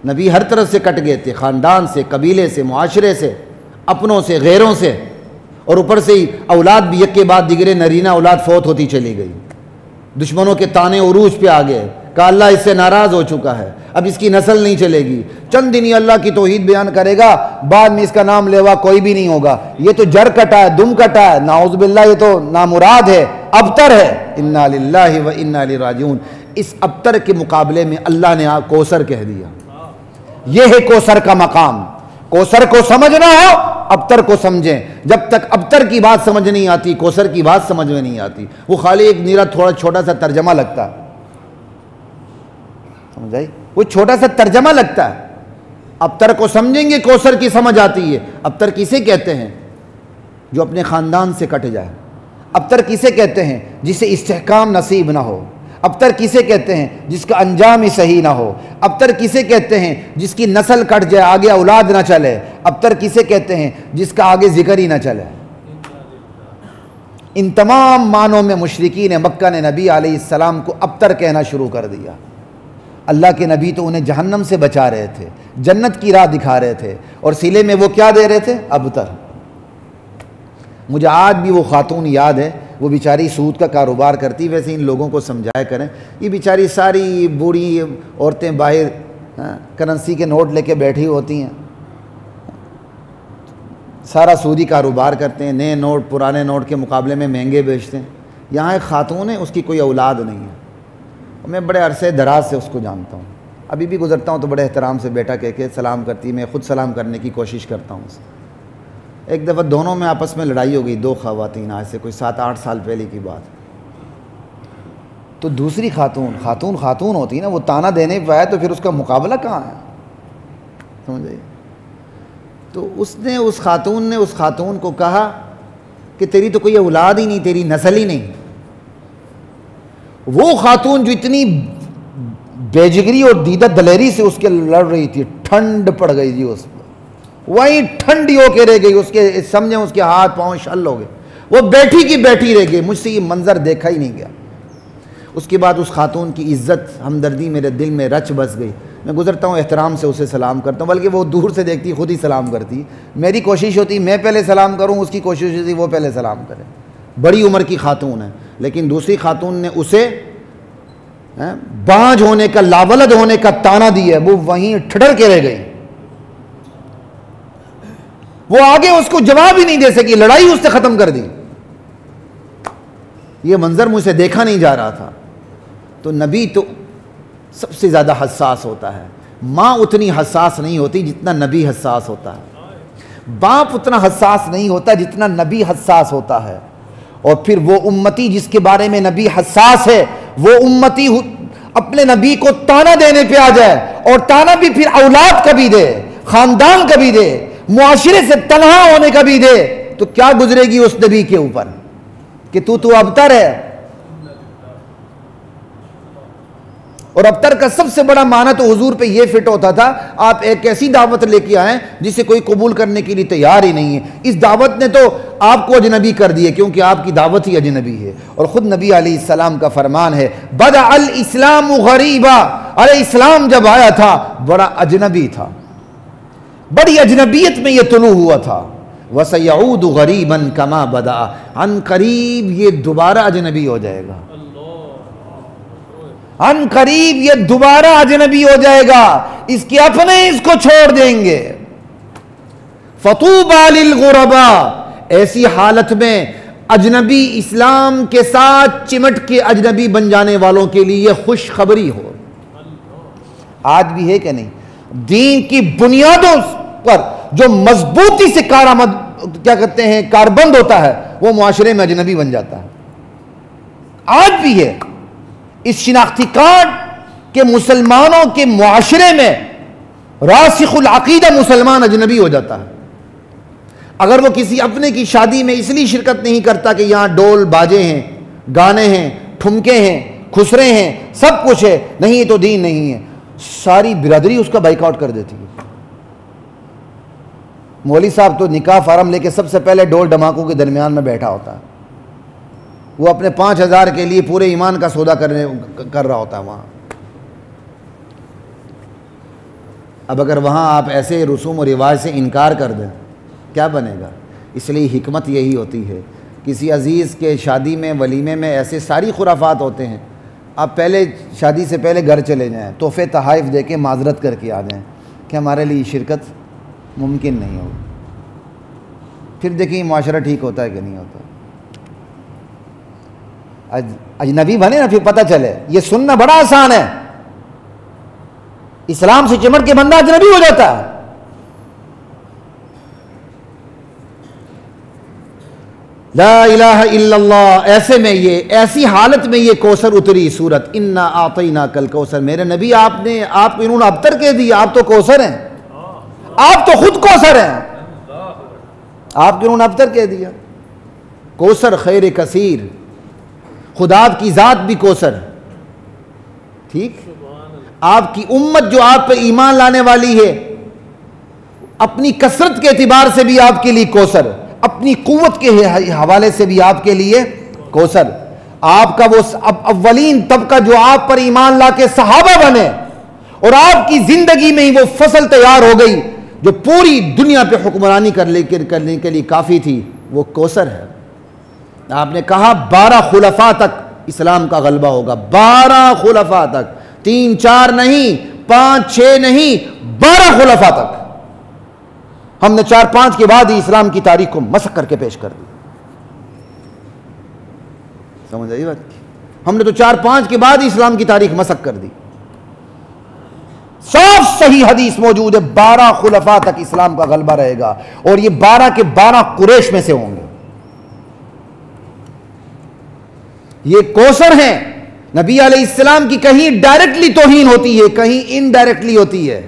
نبی ہر طرف سے کٹ گئے تھے، خاندان سے، قبیلے سے، معاشرے سے، اپنوں سے، غیروں سے، اور اوپر سے ہی اولاد بھی یک کے بعد دیگرے نرینہ اولاد فوت ہوتی چلی گئی، دشمنوں کے طعنے عروج پہ آ گئے، کہا اللہ اس سے ناراض ہو چکا ہے، اب اس کی نسل نہیں چلے گی، چند دن ہی اللہ کی توحید بیان کرے گا، بعد میں اس کا نام لیوا کوئی بھی نہیں ہوگا، یہ تو جڑ کٹا ہے، دم کٹا ہے، نعوذ باللہ یہ تو نامراد ہے، ابتر ہے، انا للہ و انا الیہ راجعون۔ اس ابتر کے مقابلے میں اللہ نے کوثر کہہ دیا، یہ ہے کوثر کا مقام۔ کوثر کو سمجھنا ہو ابتر کو سمجھیں، جب تک ابتر کی بات سمجھ نہیں آتی کوثر کی بات سمجھ میں نہیں آتی، وہ خالی ایک نیرا تھوڑا چھوٹا سا ترجمہ لگتا ہے، سمجھائی، وہ چھوٹا سا ترجمہ لگتا ہے۔ ابتر کو سمجھیں گے کوثر کی سمجھ آتی ہے۔ ابتر کسے کہتے ہیں؟ جو اپنے خاندان سے کٹ جائے۔ ابتر کسے کہتے ہیں؟ جسے استحکام نصیب نہ ہو۔ ابتر کسے کہتے ہیں؟ جس کا انجام ہی صحیح نہ ہو۔ ابتر کسے کہتے ہیں؟ جس کی نسل کٹ جائے، آگے اولاد نہ چلے۔ ابتر کسے کہتے ہیں؟ جس کا آگے ذکر ہی نہ چلے۔ ان تمام معنوں میں مشرکین مکہ نے نبی علیہ السلام کو ابتر کہنا شروع کر دیا۔ اللہ کے نبی تو انہیں جہنم سے بچا رہے تھے، جنت کی راہ دکھا رہے تھے، اور سلے میں وہ کیا دے رہے تھے؟ ابتر۔ مجھے آج بھی وہ خاتون یاد ہے، وہ بیچاری سود کا کاروبار کرتی، ویسے ان لوگوں کو سمجھایا کریں، یہ بیچاری ساری بوڑھی عورتیں باہر کرنسی کے نوٹ لے کے بیٹھی ہوتی ہیں، سارا سودی کاروبار کرتے ہیں، نئے نوٹ پرانے نوٹ کے مقابلے میں مہنگے بیچتے ہیں۔ یہاں ایک خاتون ہے، اس کی کوئی اولاد نہیں ہے، میں بڑے عرصے دراز سے اس کو جانتا ہوں، ابھی بھی گزرتا ہوں تو بڑے احترام سے بیٹا کہہ کے سلام کرتی، میں خود سلام کرنے کی کوشش کرتا ہوں اسے۔ ایک دفعہ دونوں میں آپس میں لڑائی ہو گئی، دو خواتین، آج سے کوئی 7-8 سال پہلے کی بات۔ تو دوسری خاتون ہوتی ہے نا، وہ تانا دینے پہ آئے تو پھر اس کا مقابلہ کہاں ہے، سمجھے؟ تو اس خاتون کو کہا کہ تیری تو کوئی اولاد ہی نہیں، تیری نسل ہی نہیں۔ وہ خاتون جو اتنی بے جگری اور دیدہ دلیری سے اس کے لڑ رہی تھی، ٹھنڈ پڑ گئی جی اس پر، وہیں ٹھنڈی ہو کے رہ گئی، اس کے سمجھیں اس کے ہاتھ پاؤں شل ہو گئے، وہ بیٹھی کی بیٹھی رہ گئی، مجھ سے یہ منظر دیکھا ہی نہیں گیا۔ اس کے بعد اس خاتون کی عزت ہمدردی میرے دل میں رچ بس گئی، میں گزرتا ہوں احترام سے اسے سلام کرتا ہوں، بلکہ وہ دور سے دیکھتی خود ہی سلام کرتی، میری کوشش ہوتی میں پہلے سلام کروں، اس کی کوشش ہوتی وہ پہلے سلام کرے۔ بڑی عمر کی خاتون ہے، لیکن دوسری خاتون نے اسے بانجھ ہونے کا، لاولد ہونے کا تانا دیا، وہ وہیں ٹھٹر کے رہ گئی، وہ آگے اس کو جواب ہی نہیں دے سکی، لڑائی اس سے ختم کر دی۔ یہ منظر مجھ سے دیکھا نہیں جا رہا تھا۔ تو نبی تو سب سے زیادہ حساس ہوتا ہے، ماں اتنی حساس نہیں ہوتی جتنا نبی حساس ہوتا ہے، باپ اتنا حساس نہیں ہوتا جتنا نبی حساس ہوتا ہے۔ اور پھر وہ امتی جس کے بارے میں نبی حساس ہے، وہ امتی اپنے نبی کو تانا دینے پہ آ جائے، اور تانا بھی پھر اولاد کا بھی دے، خاندان کا بھی دے، معاشرے سے تنہا ہونے کا بھی دے، تو کیا گزرے گی اس نبی کے اوپر کہ تو ابتر ہے۔ اور ابتر کا سب سے بڑا معنی تو حضور پہ یہ فٹ ہوتا تھا، آپ ایک ایسی دعوت لے کے آئیں جسے کوئی قبول کرنے کے لیے تیار ہی نہیں ہے، اس دعوت نے تو آپ کو اجنبی کر دیے، کیونکہ آپ کی دعوت ہی اجنبی ہے۔ اور خود نبی علیہ السلام کا فرمان ہے، بدأ الاسلام غریبا، ارے اسلام جب آیا تھا بڑا اجنبی تھا، بڑی اجنبیت میں یہ طلوع ہوا تھا، وَسَيَعُودُ غَرِيبًا كَمَا بَدَأَ، عن قریب یہ دوبارہ اجنبی ہو جائے گا، عن قریب یہ دوبارہ اجنبی ہو جائے گا، اس کے اپنے اس کو چھوڑ دیں گے۔ فَطُوبَى لِلْغُرَبَاء، ایسی حالت میں اجنبی اسلام کے ساتھ چمٹ کے اجنبی بن جانے والوں کے لیے خوشخبری ہو۔ آج بھی ہے کہ نہیں؟ دین کی بنیادوں پر جو مضبوطی سے کاربند ہوتا ہے وہ معاشرے میں اجنبی بن جاتا ہے۔ آج بھی ہے. اس شناختی کارڈ کہ مسلمانوں کے معاشرے میں راسخ العقیدہ مسلمان اجنبی ہو جاتا ہے. اگر وہ کسی اپنے کی شادی میں اس لیے شرکت نہیں کرتا کہ یہاں ڈول باجے ہیں، گانے ہیں، ٹھمکے ہیں، خسرے ہیں، سب کچھ ہے، نہیں یہ تو دین نہیں ہے، ساری برادری اس کا بائیک آؤٹ کر دیتی ہے. مولوی صاحب تو نکاح فارم لے کے سب سے پہلے ڈول ڈماکوں کے درمیان میں بیٹھا ہوتا ہے. وہ اپنے 5,000 کے لیے پورے ایمان کا سودا کر رہا ہوتا ہے وہاں. اب اگر وہاں آپ ایسے رسوم و رواج سے انکار کر دیں کیا بنے گا؟ اس لیے حکمت یہی ہوتی ہے، کسی عزیز کے شادی میں ولیمے میں ایسے ساری خرافات ہوتے ہیں، آپ پہلے شادی سے پہلے گھر چلے جائیں، تحفے تحائف دے کے معذرت کر کے آ جائیں کہ ہمارے لیے شرکت ممکن نہیں ہوگی. پھر دیکھیں معاشرہ ٹھیک ہوتا ہے کہ نہیں ہوتا. اجنبی بنے نا، پھر پتہ چلے. یہ سننا بڑا آسان ہے، اسلام سے چمٹ کے بندہ اجنبی ہو جاتا ہے. لا الہ الا اللہ. ایسے میں یہ ایسی حالت میں یہ کوثر اتری سورت انا اعطیناک الکوثر. میرے نبی آپ کو انہوں نے ابتر کہہ دیا، آپ تو کوثر ہیں، آپ تو خود کوثر ہیں، آپ کو انہوں نے ابتر کہہ دیا. کوثر خیر کثیر، خدا کی ذات بھی کوثر. ٹھیک، آپ کی امت جو آپ پہ ایمان لانے والی ہے اپنی کثرت کے اعتبار سے بھی آپ کے لیے کوثر، اپنی قوت کے حوالے سے بھی آپ کے لیے کوثر. آپ کا وہ اولین طبقہ جو آپ پر ایمان لا کے صحابہ بنے اور آپ کی زندگی میں ہی وہ فصل تیار ہو گئی جو پوری دنیا پہ حکمرانی کرنے کے لیے کافی تھی، وہ کوثر ہے. آپ نے کہا 12 خلفاء تک اسلام کا غلبہ ہوگا. 12 خلفاء تک، 3 4 نہیں، 5 6 نہیں، 12 خلفاء تک. ہم نے 4 5 کے بعد ہی اسلام کی تاریخ کو مسخ کر کے پیش کر دی. سمجھ آئی بات؟ ہم نے تو 4 5 کے بعد ہی اسلام کی تاریخ مسخ کر دی. صاف صحیح حدیث موجود ہے 12 خلفاء تک اسلام کا غلبہ رہے گا، اور یہ 12 کے 12 قریش میں سے ہوں گے. یہ کوثر ہیں. نبی علیہ السلام کی کہیں ڈائریکٹلی توہین ہوتی ہے، کہیں انڈائریکٹلی ہوتی ہے.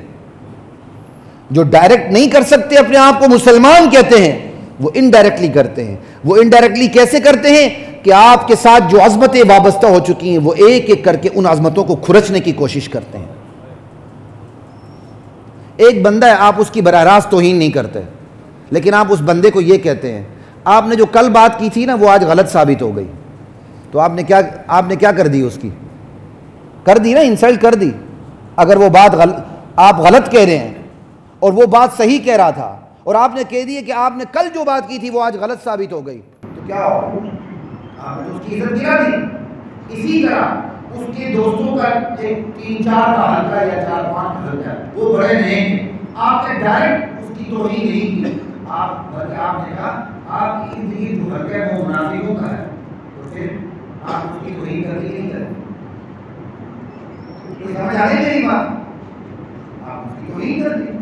جو ڈائریکٹ نہیں کر سکتے اپنے آپ کو مسلمان کہتے ہیں، وہ انڈائریکٹلی کرتے ہیں. وہ انڈائریکٹلی کیسے کرتے ہیں کہ آپ کے ساتھ جو عظمتیں وابستہ ہو چکی ہیں وہ ایک ایک کر کے ان عظمتوں کو کھرچنے کی کوشش کرتے ہیں. ایک بندہ ہے، آپ اس کی براہ راست توہین نہیں کرتے، لیکن آپ اس بندے کو یہ کہتے ہیں آپ نے جو کل بات کی تھی نا وہ آج غلط ثابت ہو گئی، تو آپ نے کیا کر دی؟ اس کی کر دی نا، انسلٹ کر دی. اگر وہ بات آپ غلط کہہ رہے ہیں اور وہ بات صحیح کہہ رہا تھا اور آپ نے کہہ دی کہ آپ نے کل جو بات کی تھی وہ آج غلط ثابت ہو گئی، تو کیا ہو؟ آپ نے اس کی عزت گرا دی. اسی طرح اس کے دوستوں کا 3 4 کا حلقہ یا 4 5 کا حلقہ وہ بڑے نہیں، آپ نے ڈائریکٹ اس کی توہین نہیں کی. بلکہ آپ نے کہا آپ کی زندگی جو حلقہ ہے وہ منافقوں کا ہے، تو پھر آپ اس کی توہین کر کے نہیں کریں. تو سمجھ آ رہی میری بات؟ آپ اس کی توہین کر دیں.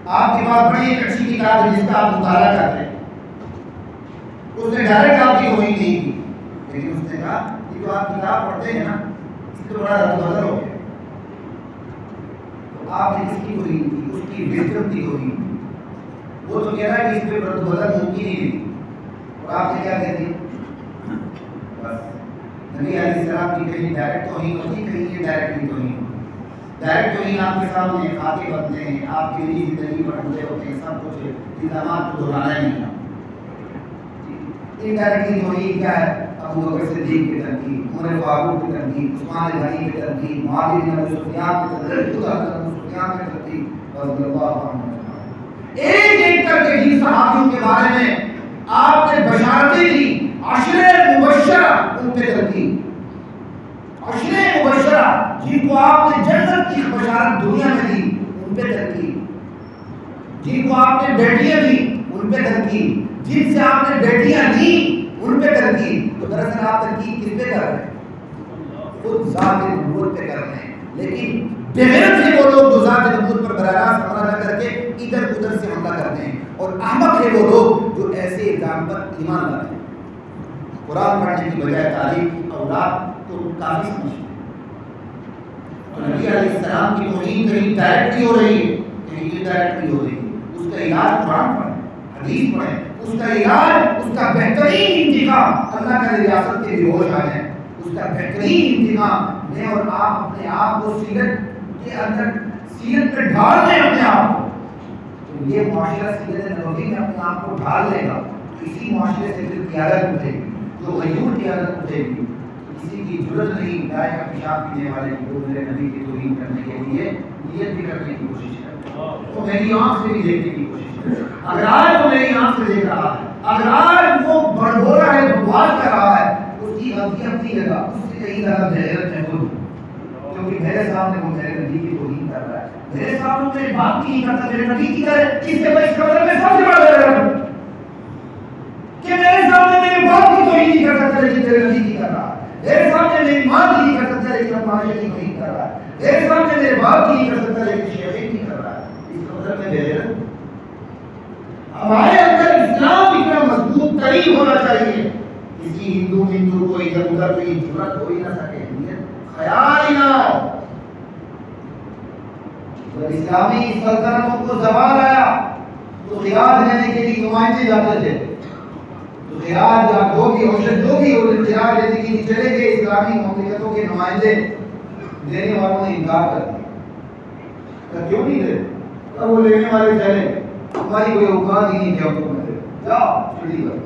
آپ کے پاس بڑی ایک اچھی کتاب ہے جس کا آپ مطالعہ کرتے ہیں، اس نے ڈائریکٹ آپ کی توہین نہیں کی، لیکن اس نے کہا کہ جو آپ کتاب پڑھتے ہیں نا اس سے بڑا رد بدل ہو گیا. تو آپ نے کس کی توہین کی؟ اس کی وزڈم کی توہین کی. وہ تو کہہ رہا ہے کہ اس پہ رد بدل ممکن ہی نہیں، اور آپ نے کیا کہہ دیا؟ بس نبی علیہ السلام کی کہیں ڈائریکٹ توہین ہوتی، کہیں یہ ڈائریکٹ توہین ہوتی. ڈائریکٹ توہین آپ کے سامنے خاطے بنتے ہیں، آپ کے لیے زندگی پر حملے ہوتے ہیں، سب کچھ الزامات کو دہرانا نہیں ہے. انڈائریکٹلی توہین کیا ہے؟ ابو بکر صدیق کی تنقید، عمر فاروق کی تنقید، عثمان غنی کی تنقید، معاویہ بن ابی سفیان کی تنقید، خود حضرت ابو سفیان کی تنقید رضی اللہ عنہ. ایک ایک کر کے جن صحابیوں کے بارے میں آپ نے بشارتیں دی، عشرے مبشرہ، ان پہ تنقید. عشرے مبشرہ جن کو آپ نے جنت کی بشارت دنیا میں دی ان پہ تنقید. جن کو آپ نے بیٹیاں دی ان پہ تنقید. جن سے آپ نے بیٹیاں لی ان پہ تنقید. تو دراصل آپ تنقید کس پہ کر رہے ہیں؟ خود ذات نبوت پہ کر رہے ہیں. لیکن بغیرت ہے وہ لوگ جو ذات نبوت پر براہ راست حملہ نہ کر کے ادھر ادھر سے حملہ کرتے ہیں، اور احمق ہے وہ لوگ جو ایسے الزام پر ایمان لاتے ہیں. قرآن پڑھنے کی بجائے تعلیم کی اولاد تو کافی سمجھتے ہیں. تو نبی علیہ السلام کی توہین کہیں ڈائریکٹلی ہو رہی ہے کہیں انڈائریکٹلی ہو رہی ہے. اس کا علاج قرآن پڑھیں, حدیث پڑھیں. اس کا علاج, اس کا بہترین انتقام, اللہ کا ریاست کے بھی ہوش آ جائیں, اس کا بہترین انتقام میں اور آپ اپنے آپ کو سیرت کے اندر, سیرت پہ ڈھال دیں اپنے آپ کو. تو یہ معاشرہ سیرت نبوی میں اپنے آپ کو ڈھال لے گا تو اسی معاشرے سے پھر قیادت اٹھے گی, جو غیور قیادت اٹھے گی. کسی کی ضرورت نہیں گائے کا پیشاب پینے والے کی وہ میرے نبی کی توہین کرنے کے لیے نیت بھی کرنے کی کوشش کرے, تو میری آنکھ سے بھی دیکھنے کی کوشش کرے. اگر آج وہ میری آنکھ سے دیکھ رہا ہے, اگر آج وہ بڑھو رہا ہے, بکواس کر رہا ہے, اس کی غلطی اپنی جگہ, اس سے کہیں زیادہ غیرت ہے خود, کیونکہ میرے سامنے وہ میرے نبی کی توہین کر رہا ہے. میرے سامنے میرے باپ کی نہیں کرتا, میرے نبی کی کرے. کس سے میں اس قبر میں سب سے بڑا غیرت ہوں کہ میرے سامنے میرے باپ کی توہین نہیں کر سکتا لیکن میرے نبی کی کر رہا ہے. میرے سامنے میری ماں کی نہیں کر سکتا لیکن اپنے کی توہین کر رہا ہے. میرے سامنے میرے باپ کی نہیں کر سکتا لیکن شیخ نہیں کر رہا ہے. اس قبر میں غیرت. ہمارے اندر اسلام اتنا مضبوط ترین ہونا چاہیے کسی ہندو کو ادھر ادھر کوئی ضرورت ہو ہی نہ سکے, خیال ہی نہ ہو. جب اسلامی سلطنتوں کو زوال آیا تو خیال لینے کے لیے نمائندے جاتے تھے, تو خیال یا جو بھی خیال لینے کے لیے چلے گئے اسلامی مملکتوں کے نمائندے, دینے والوں نے انکار کر دیا. کیوں نہیں دے؟ تب وہ لینے والے چلے, ہماری کوئی اوقات ہی نہیں کیا حکومت ہے, جاؤ چھٹی کرو.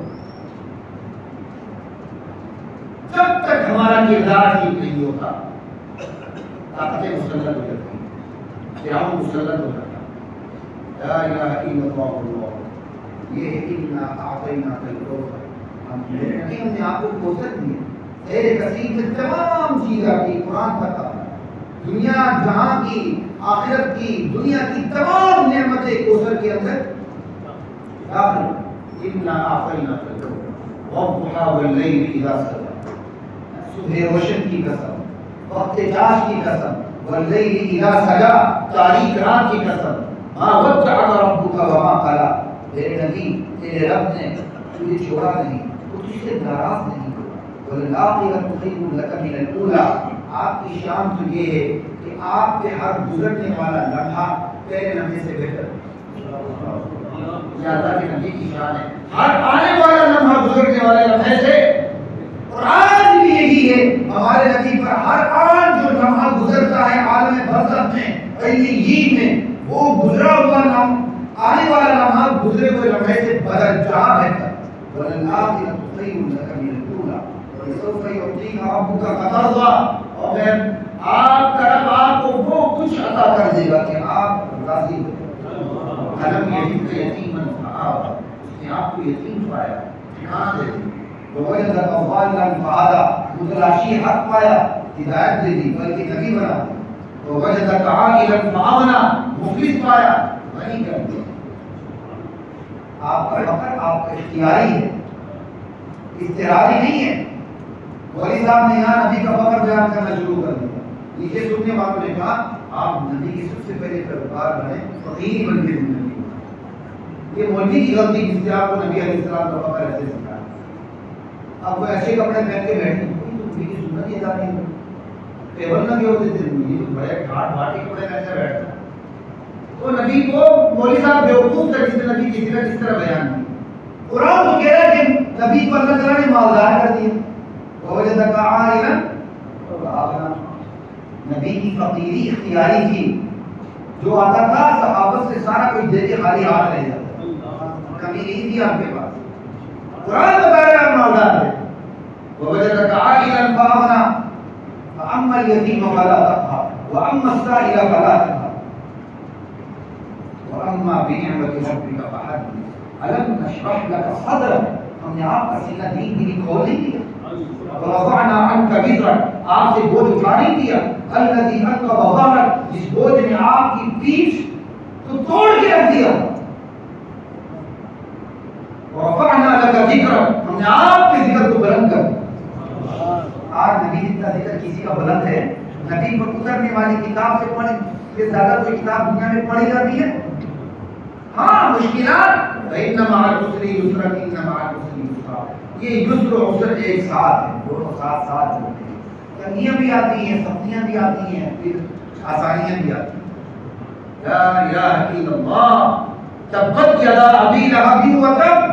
جب تک ہمارا کردار ٹھیک نہیں ہوتا طاقتیں مسلط ہو جاتی ہیں, فرعون مسلط ہو جاتا ہے. لا الہ الا اللہ اللہ, یہ انا اعطیناک الکوثر, ہم نے آپ کو کوثر دی ہے. خیر کثیر سے تمام چیز کی قرآن پڑھتا ہے, دنیا جہاں کی, آخرت کی, دنیا کی تمام نعمتیں کوثر کے اندر داخل. انا اعطیناک الکوثر والضحی واللیل اذا سجى, صبح روشن کی قسم, وقت جاش کی قسم, واللیل اذا سجى, تاریک رات کی قسم, ما ودعك ربك وما قلى, میرے نبی تیرے رب نے تجھے چھوڑا نہیں, وہ تجھ سے ناراض نہیں ہوا. والآخرۃ خیر لک من الاولی, آپ کی شان تو یہ ہے کہ آپ پہ ہر گزرنے والا لمحہ پہلے لمحے سے بہتر. یہ اللہ کے نبی کی شان ہے, ہر آنے والا لمحہ گزرنے والے لمحے سے. اور آج بھی یہی ہے ہمارے نبی پر, ہر آج جو لمحہ گزرتا ہے عالم برزخ میں, علیین میں, وہ گزرا ہوا آنے والا لمحہ گزرے ہوئے لمحے سے بدل جہاں بہتر. والآخرۃ خیر لک من الاولی وسوف یعطیک ربک فترضی, اور پھر آپ کا رب آپ کو وہ کچھ عطا کر دے گا کہ آپ راضی ہو. علم یجدک یتیما فآوی, اس نے آپ کو یتیم پایا, ٹھکانہ دے دی. ووجدک ضالا فہدی, متلاشی حق پایا, ہدایت دے دی, بلکہ نبی بنا دی. ووجدک عاقلا فاغنی, مفلس پایا, غنی کر دیا. آپ کا فقر آپ کا اختیاری ہے, اضطراری نہیں ہے. مولوی صاحب نے یہاں نبی کا فقر بیان کرنا شروع کر دیا. نیچے سننے والوں نے کہا آپ نبی کی سب سے پہلے پیروکار بنے, فقیر بن کے زندگی. یہ مولوی کی غلطی جس سے آپ کو نبی علیہ السلام کا فقر ایسے سکھایا. آپ کو ایسے کپڑے پہن کے بیٹھے, تو نبی کی سنت یہ ادا نہیں ہوتی. ٹیبل نہ کیا ہوتے تھے, یہ بڑے ٹھاٹ بھاٹے کپڑے پہن کے بیٹھتا. تو نبی کو مولوی صاحب بیوقوف تھا جس نے نبی کی سیرت اس طرح بیان کی. قرآن تو کہہ رہا ہے کہ نبی کو اللہ تعالیٰ نے مالدار کر دیا. ووجدک عائلا فاغنی, نبی کی فقیری اختیاری تھی, جو آتا تھا صحابت سے سارا کچھ دے کے خالی ہاتھ رہ جاتا, کمی نہیں تھی آپ کے پاس. قرآن بتا رہا ہے مالدار ہے. ووجدک عائلا فاغنی فاما الیتیم فلا تقہر واما السائل فلا تنہر واما بنعمت ربک فحدث. الم نشرح لك صدرك, ہم نے آپ کا سینہ دین کے لیے کھول نہیں دیا. ورفعنا عنك وزرك, آپ سے بوجھ اٹھا نہیں دیا. الذي انقض ظهرك, جس بوجھ نے آپ کی پیٹھ کو توڑ کے رکھ دیا. ورفعنا لك ذکرك, ہم نے آپ کے ذکر کو بلند کر. آج نبی جتنا ذکر کسی کا بلند ہے, نبی پر اترنے والی کتاب سے پڑھنے سے زیادہ کوئی کتاب دنیا میں پڑھی جاتی ہے. ہاں مشکلات, فإن مع العسر يسرا إن مع العسر يسرا, یہ یسر و عسر ایک ساتھ ہے، دونوں ساتھ ساتھ چلتے ہیں، تنگیاں بھی آتی ہیں، سختیاں بھی آتی ہیں، پھر آسانیاں بھی آتی ہیں۔ لا الہ الا اللہ، تبت یدا ابی لہب وتب،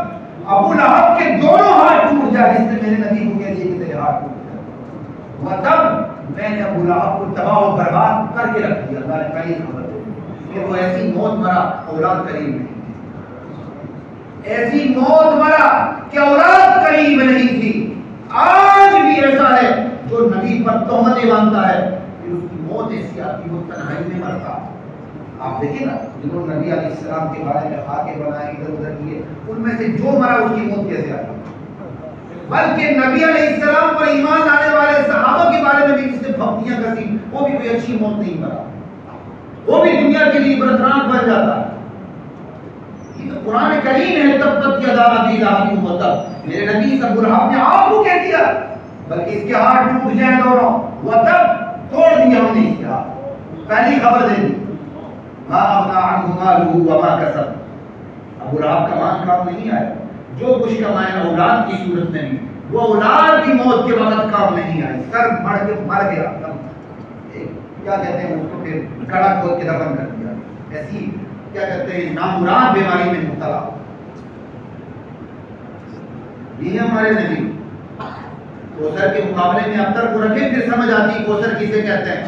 ابو لہب کے دونوں ہاتھ ٹوٹ جائے، جس نے میرے نبی کو کہہ دیا کہ تیرے ہاتھ ٹوٹ جائے، وتب میں نے ابو لہب کو تباہ و برباد کر کے رکھ دیا۔ اللہ نے پہلی خبر دے دی کہ وہ ایسی موت مرا اولاد قریب نہیں، ایسی موت مرا کہ اولاد قریب نہیں تھی۔ آج بھی ایسا ہے جو نبی پر تہمتیں باندھتا ہے، پھر اس کی موت ایسی آتی، وہ تنہائی میں مرتا۔ آپ دیکھیں نا، جنہوں نے نبی علیہ السلام کے بارے میں خاکے بنائے، ادھر ادھر کیے، ان میں سے جو مرا اس کی موت کیسے آئی؟ بلکہ نبی علیہ السلام پر ایمان لانے والے صحابہ کے بارے میں بھی جس نے بھپتیاں کسی، وہ بھی کوئی اچھی موت نہیں مرا، وہ بھی دنیا کے لیے برتران بن جاتا ہے۔ یہ تو قرآن کریم ہے، تبت یدا ابی لہب وتب، میرے نبی سے ابو لہب نے آپ کو کہہ دیا، بلکہ اس کے ہاتھ ٹوٹ جائیں دونوں، وتب توڑ دیا ہم نے اس کے ہاتھ، پہلی خبر دے دی، ما اغنی عنہ مالہ وما کسب، ابو لہب کا مال کام نہیں آیا، جو کچھ کمایا اولاد کی صورت میں بھی، وہ اولاد بھی موت کے وقت کام نہیں آئی، سر مر گیا، کیا کہتے ہیں اس کو، پھر گڑا کھود کے دفن کر دیا، ایسی کیا کہتے ہیں نامراد بیماری میں مبتلا۔ یہ ہمارے نبی کوثر کے مقابلے میں ابتر کو رکھے، پھر سمجھ آتی کوثر کسے کہتے ہیں۔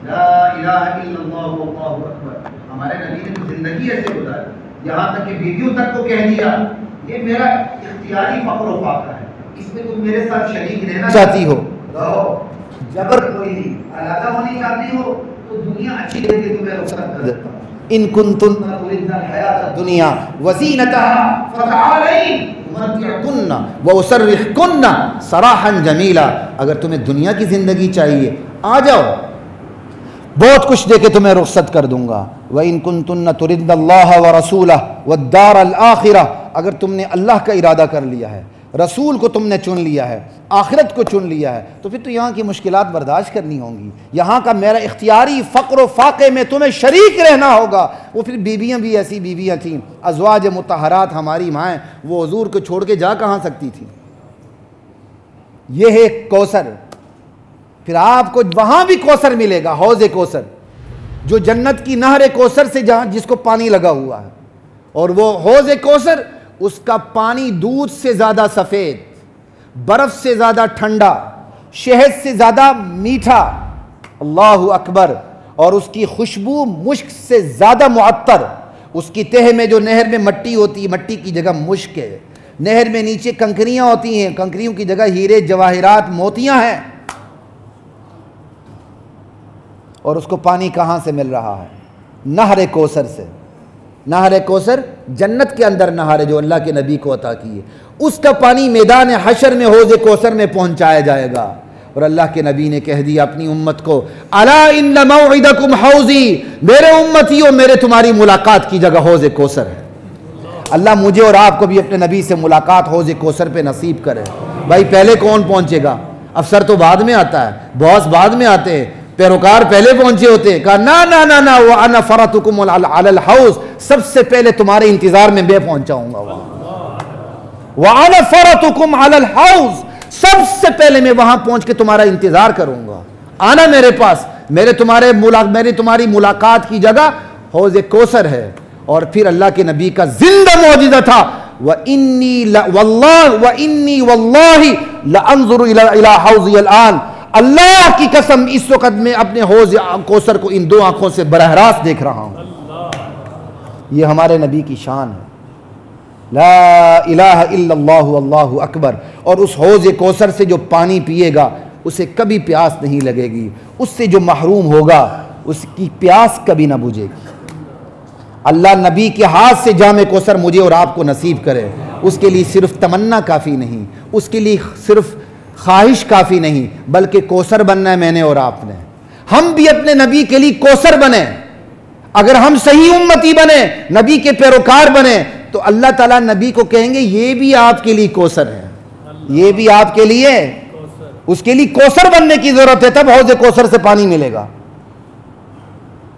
لا الہ الا اللہ واللہ اکبر، ہمارے نبی نے تو زندگی ایسے گزاری، یہاں تک کہ بیویوں تک کو کہہ دیا یہ میرا اختیاری فقر و فاقہ ہے، اس میں تم میرے ساتھ شریک رہنا چاہتی ہو رہو، جبر کوئی نہیں، علیحدہ ہونی چاہتی ہو تو دنیا اچھی لے کے تمہیں رخصت کر دیتا ہوں۔ ان کنتن تردن الحیات الدنیا وزینتها فتعالین امتعکن واسرحکن سراحا جمیلا، اگر تمہیں دنیا کی زندگی چاہیے آ جاؤ، بہت کچھ دے کے تمہیں رخصت کر دوں گا۔ وَإِن كُنتُنَّ تُرِدْنَ اللَّهَ وَرَسُولَهُ وَالدَّارَ الْآخِرَةَ، اگر تم نے اللہ کا ارادہ کر لیا ہے، رسول کو تم نے چن لیا ہے، آخرت کو چن لیا ہے، تو پھر تو یہاں کی مشکلات برداشت کرنی ہوں گی، یہاں کا میرا اختیاری فقر و فاقے میں تمہیں شریک رہنا ہوگا۔ وہ پھر بیویاں بھی ایسی بیویاں تھیں، ازواج مطہرات ہماری مائیں، وہ حضور کو چھوڑ کے جا کہاں سکتی تھیں؟ یہ ہے کوثر، پھر آپ کو وہاں بھی کوثر ملے گا، حوض کوثر، جو جنت کی نہر کوثر سے جہاں جس کو پانی لگا ہوا ہے، اور وہ حوض کوثر اس کا پانی دودھ سے زیادہ سفید، برف سے زیادہ ٹھنڈا، شہد سے زیادہ میٹھا، اللہ اکبر، اور اس کی خوشبو مشک سے زیادہ معطر، اس کی تہہ میں جو نہر میں مٹی ہوتی ہے، مٹی کی جگہ مشک ہے، نہر میں نیچے کنکریاں ہوتی ہیں، کنکریوں کی جگہ ہیرے جواہرات موتیاں ہیں، اور اس کو پانی کہاں سے مل رہا ہے؟ نہر کوثر سے۔ نہر کوثر جنت کے اندر نہر ہے جو اللہ کے نبی کو عطا کی ہے، اس کا پانی میدان حشر میں حوض کوثر میں پہنچایا جائے گا، اور اللہ کے نبی نے کہہ دیا اپنی امت کو، الا ان موعدکم حوضی، میرے امتیوں، میرے تمہاری ملاقات کی جگہ حوض کوثر ہے۔ اللہ مجھے اور آپ کو بھی اپنے نبی سے ملاقات حوض کوثر پہ نصیب کرے۔ بھائی پہلے کون پہنچے گا؟ افسر تو بعد میں آتا ہے، باس بعد میں آتے ہیں، پیروکار پہلے پہنچے ہوتے ہیں۔ کہا نا نا نا نا، وَأَنَا فَرَطُكُمْ عَلَى الْحَوْضِ، سب سے پہلے تمہارے انتظار میں میں پہنچاؤں گا وہاں۔ وَأَنَا فَرَطُكُمْ عَلَى الْحَوْضِ، سب سے پہلے میں وہاں پہنچ کے تمہارا انتظار کروں گا، آنا میرے پاس، میری تمہاری ملاقات کی جگہ حوض کوثر ہے۔ اور پھر اللہ کے نبی کا زندہ معجزہ تھا، وَإِنِّي وَاللَّهِ لَأَنظُرُ إِلَى حَوْضِيَ الْآنِ، اللہ کی قسم اس وقت میں اپنے حوض کوثر کو ان دو آنکھوں سے براہ راست دیکھ رہا ہوں۔ یہ ہمارے نبی کی شان ہے، لا الہ الا اللہ واللہ اکبر۔ اور اس حوض کوثر سے جو پانی پیے گا اسے کبھی پیاس نہیں لگے گی، اس سے جو محروم ہوگا اس کی پیاس کبھی نہ بجھے گی۔ اللہ نبی کے ہاتھ سے جام کوثر مجھے اور آپ کو نصیب کرے۔ اس کے لیے صرف تمنا کافی نہیں، اس کے لیے صرف خواہش کافی نہیں، بلکہ کوثر بننا ہے میں نے اور آپ نے۔ ہم بھی اپنے نبی کے لیے کوثر بنیں۔ اگر ہم صحیح امتی بنیں، نبی کے پیروکار بنیں، تو اللہ تعالیٰ نبی کو کہیں گے یہ بھی آپ کے لیے کوثر ہے، یہ بھی آپ کے لیے، اس کے لیے کوثر بننے کی ضرورت ہے، تب حوض کوثر سے پانی ملے گا۔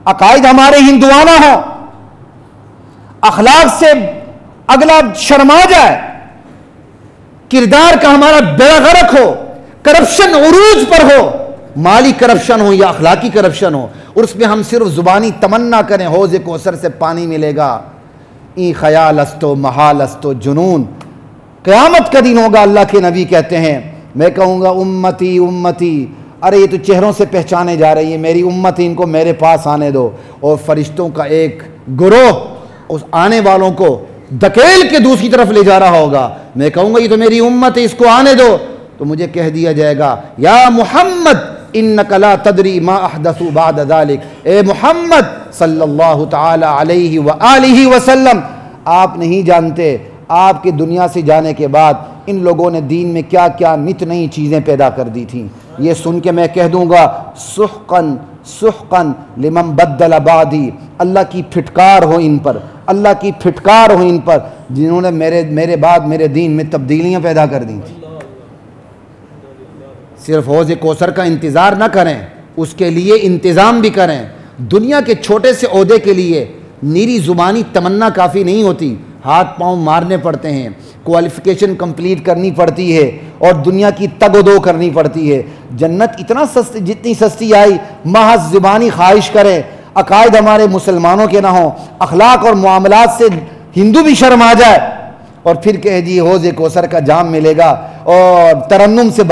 عقائد ہمارے ہندوانہ ہوں، اخلاق سے اگلا شرما جائے، کردار کا ہمارا بیڑا غرق ہو، کرپشن عروج پر ہو، مالی کرپشن ہو یا اخلاقی کرپشن ہو، اور اس میں ہم صرف زبانی تمنا کریں حوض کوثر سے پانی ملے گا، این خیال استو محال استو جنون۔ قیامت کا دن ہوگا، اللہ کے نبی کہتے ہیں، میں کہوں گا امتی امتی، ارے یہ تو چہروں سے پہچانے جا رہی ہے، میری امت، ان کو میرے پاس آنے دو، اور فرشتوں کا ایک گروہ اس آنے والوں کو دھکیل کے دوسری طرف لے جا رہا ہوگا، میں کہوں گا یہ تو میری امت ہے، اس کو آنے دو، تو مجھے کہہ دیا جائے گا یا محمد انک لا تدری ما احدثوا بعد ذلک، اے محمد صلی اللہ تعالی علیہ وآلہ وسلم، آپ نہیں جانتے آپ کے دنیا سے جانے کے بعد ان لوگوں نے دین میں کیا کیا نت نئی چیزیں پیدا کر دی تھیں۔ یہ سن کے میں کہہ دوں گا سحقاً سحقاً لمن بدل بعدی، اللہ کی پھٹکار ہو ان پر، اللہ کی پھٹکار ہو ان پر جنہوں نے میرے بعد میرے دین میں تبدیلیاں پیدا کر دی تھیں۔ صرف حوض کوثر کا انتظار نہ کریں، اس کے لیے انتظام بھی کریں۔ دنیا کے چھوٹے سے عہدے کے لیے نیری زبانی تمنا کافی نہیں ہوتی، ہاتھ پاؤں مارنے پڑتے ہیں، کوالیفیکیشن کمپلیٹ کرنی پڑتی ہے، اور دنیا کی تگ و دو کرنی پڑتی ہے۔ جنت اتنا سستی، جتنی سستی آئی، محض زبانی خواہش کریں، عقائد ہمارے مسلمانوں کے نہ ہوں، اخلاق اور معاملات سے ہندو بھی شرم آ جائے، اور پھر کہہ جی حوض کوثر کا جام ملے گا، اور ترنم سے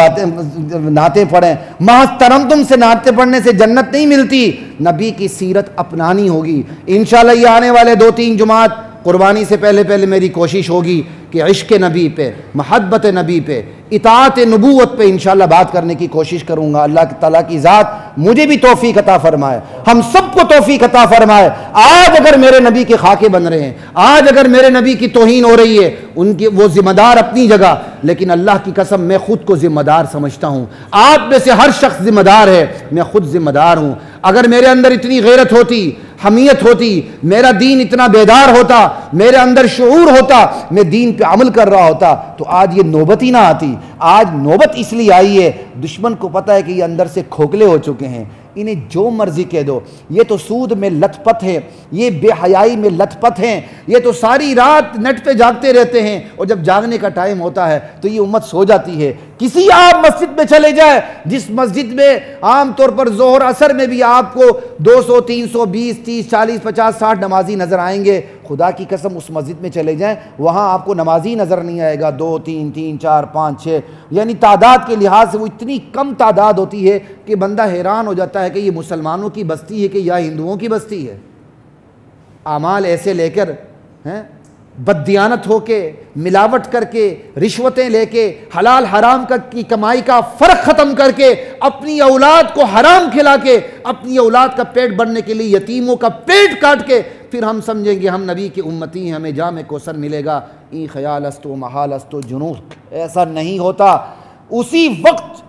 نعتیں پڑھیں۔ محض ترنم سے نعتیں پڑھنے سے جنت نہیں ملتی، نبی کی سیرت اپنانی ہوگی۔ انشاءاللہ یہ آنے والے 2-3 جمعات قربانی سے پہلے میری کوشش ہوگی کہ عشق نبی پہ، محبت نبی پہ، اطاعت نبوت پہ انشاءاللہ بات کرنے کی کوشش کروں گا۔ اللہ تعالیٰ کی ذات مجھے بھی توفیق عطا فرمائے، ہم سب کو توفیق عطا فرمائے۔ آج اگر میرے نبی کے خاکے بن رہے ہیں، آج اگر میرے نبی کی توہین ہو رہی ہے، ان کی وہ ذمہ دار اپنی جگہ، لیکن اللہ کی قسم میں خود کو ذمہ دار سمجھتا ہوں۔ آپ میں سے ہر شخص ذمہ دار ہے، میں خود ذمہ دار ہوں۔ اگر میرے اندر اتنی غیرت ہوتی، حمیت ہوتی، میرا دین اتنا بیدار ہوتا، میرے اندر شعور ہوتا، میں دین پہ عمل کر رہا ہوتا، تو آج یہ نوبت ہی نہ آتی۔ آج نوبت اس لیے آئی ہے، دشمن کو پتہ ہے کہ یہ اندر سے کھوکھلے ہو چکے ہیں، انہیں جو مرضی کہہ دو، یہ تو سود میں لت پت ہے، یہ بے حیائی میں لت پت ہیں، یہ تو ساری رات نیٹ پہ جاگتے رہتے ہیں، اور جب جاگنے کا ٹائم ہوتا ہے تو یہ امت سو جاتی ہے۔ کسی آپ مسجد میں چلے جائے، جس مسجد میں عام طور پر ظہر عصر میں بھی آپ کو 200 300 20 30 40 50 60 نمازی نظر آئیں گے، خدا کی قسم اس مسجد میں چلے جائیں، وہاں آپ کو نمازی نظر نہیں آئے گا، 2 3 3 4 5 6، یعنی تعداد کے لحاظ سے وہ اتنی کم تعداد ہوتی ہے کہ بندہ حیران ہو جاتا ہے کہ یہ مسلمانوں کی بستی ہے کہ یا ہندوؤں کی بستی ہے۔ اعمال ایسے لے کر بددیانت ہو کے، ملاوٹ کر کے، رشوتیں لے کے، حلال حرام کی کمائی کا فرق ختم کر کے، اپنی اولاد کو حرام کھلا کے، اپنی اولاد کا پیٹ بھرنے کے لیے یتیموں کا پیٹ کاٹ کے، پھر ہم سمجھیں گے ہم نبی کی امتی ہیں، ہمیں جام کوثر ملے گا۔ این خیال استو محال استو جنون، ایسا نہیں ہوتا۔ اسی وقت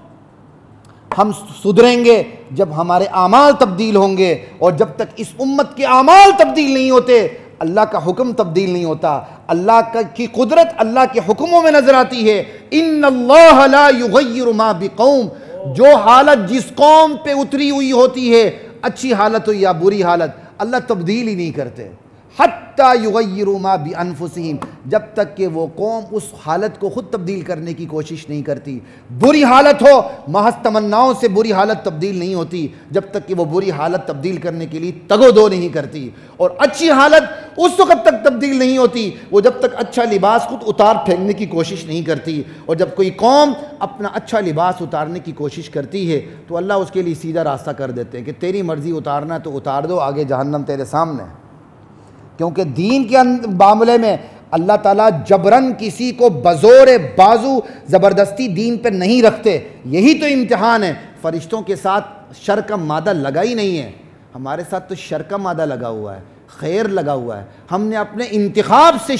ہم سدھریں گے جب ہمارے اعمال تبدیل ہوں گے، اور جب تک اس امت کے اعمال تبدیل نہیں ہوتے، اللہ کا حکم تبدیل نہیں ہوتا۔ اللہ کی قدرت اللہ کے حکموں میں نظر آتی ہے۔ ان اللہ لا یغیر ما بقوم، جو حالت جس قوم پہ اتری ہوئی ہوتی ہے، اچھی حالت ہو یا بری حالت، اللہ تبدیل ہی نہیں کرتے۔ حتی یغیروا ما بانفسہم، جب تک کہ وہ قوم اس حالت کو خود تبدیل کرنے کی کوشش نہیں کرتی۔ بری حالت ہو، محض تمناؤں سے بری حالت تبدیل نہیں ہوتی جب تک کہ وہ بری حالت تبدیل کرنے کے لیے تگ و دو نہیں کرتی، اور اچھی حالت اس وقت تک تبدیل نہیں ہوتی وہ جب تک اچھا لباس خود اتار پھینکنے کی کوشش نہیں کرتی۔ اور جب کوئی قوم اپنا اچھا لباس اتارنے کی کوشش کرتی ہے تو اللہ اس کے لیے سیدھا راستہ کر دیتے ہیں کہ تیری مرضی اتارنا ہے تو اتار دو، آگے جہنم تیرے سامنے ہے۔ کیونکہ دین کے معاملے میں اللہ تعالیٰ جبرن کسی کو بزور بازو زبردستی دین پہ نہیں رکھتے، یہی تو امتحان ہے۔ فرشتوں کے ساتھ شر کا مادہ لگا ہی نہیں ہے، ہمارے ساتھ تو شر کا مادہ لگا ہوا ہے، خیر لگا ہوا ہے۔ ہم نے اپنے انتخاب سے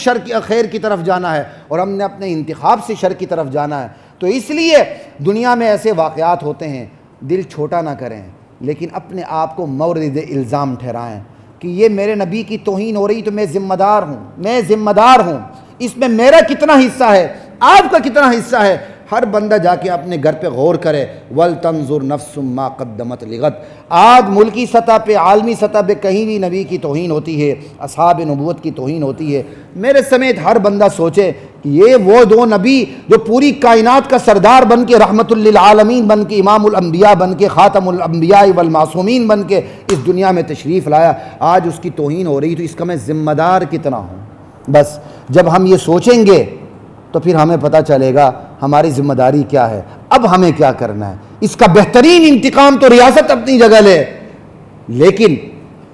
خیر کی طرف جانا ہے، اور ہم نے اپنے انتخاب سے شر کی طرف جانا ہے۔ تو اس لیے دنیا میں ایسے واقعات ہوتے ہیں، دل چھوٹا نہ کریں، لیکن اپنے آپ کو مورد الزام ٹھہرائیں کہ یہ میرے نبی کی توہین ہو رہی تو میں ذمہ دار ہوں، میں ذمہ دار ہوں، اس میں میرا کتنا حصہ ہے، آپ کا کتنا حصہ ہے۔ ہر بندہ جا کے اپنے گھر پہ غور کرے، وَلْتَنْظُرْ نَفْسٌ مَا قَدَّمَتْ لِغَدٍ۔ آج ملکی سطح پہ، عالمی سطح پہ کہیں بھی نبی کی توہین ہوتی ہے، اصحاب نبوت کی توہین ہوتی ہے، میرے سمیت ہر بندہ سوچے کہ یہ وہ دو نبی جو پوری کائنات کا سردار بن کے، رحمت للعالمین بن کے، امام الانبیاء بن کے، خاتم الانبیاء والمعصومین بن کے اس دنیا میں تشریف لایا، آج اس کی توہین ہو رہی، تو اس کا میں ذمہ دار کتنا ہوں؟ بس جب ہم یہ سوچیں گے تو پھر ہمیں پتہ چلے گا ہماری ذمہ داری کیا ہے، اب ہمیں کیا کرنا ہے۔ اس کا بہترین انتقام تو ریاست اپنی جگہ لے، لیکن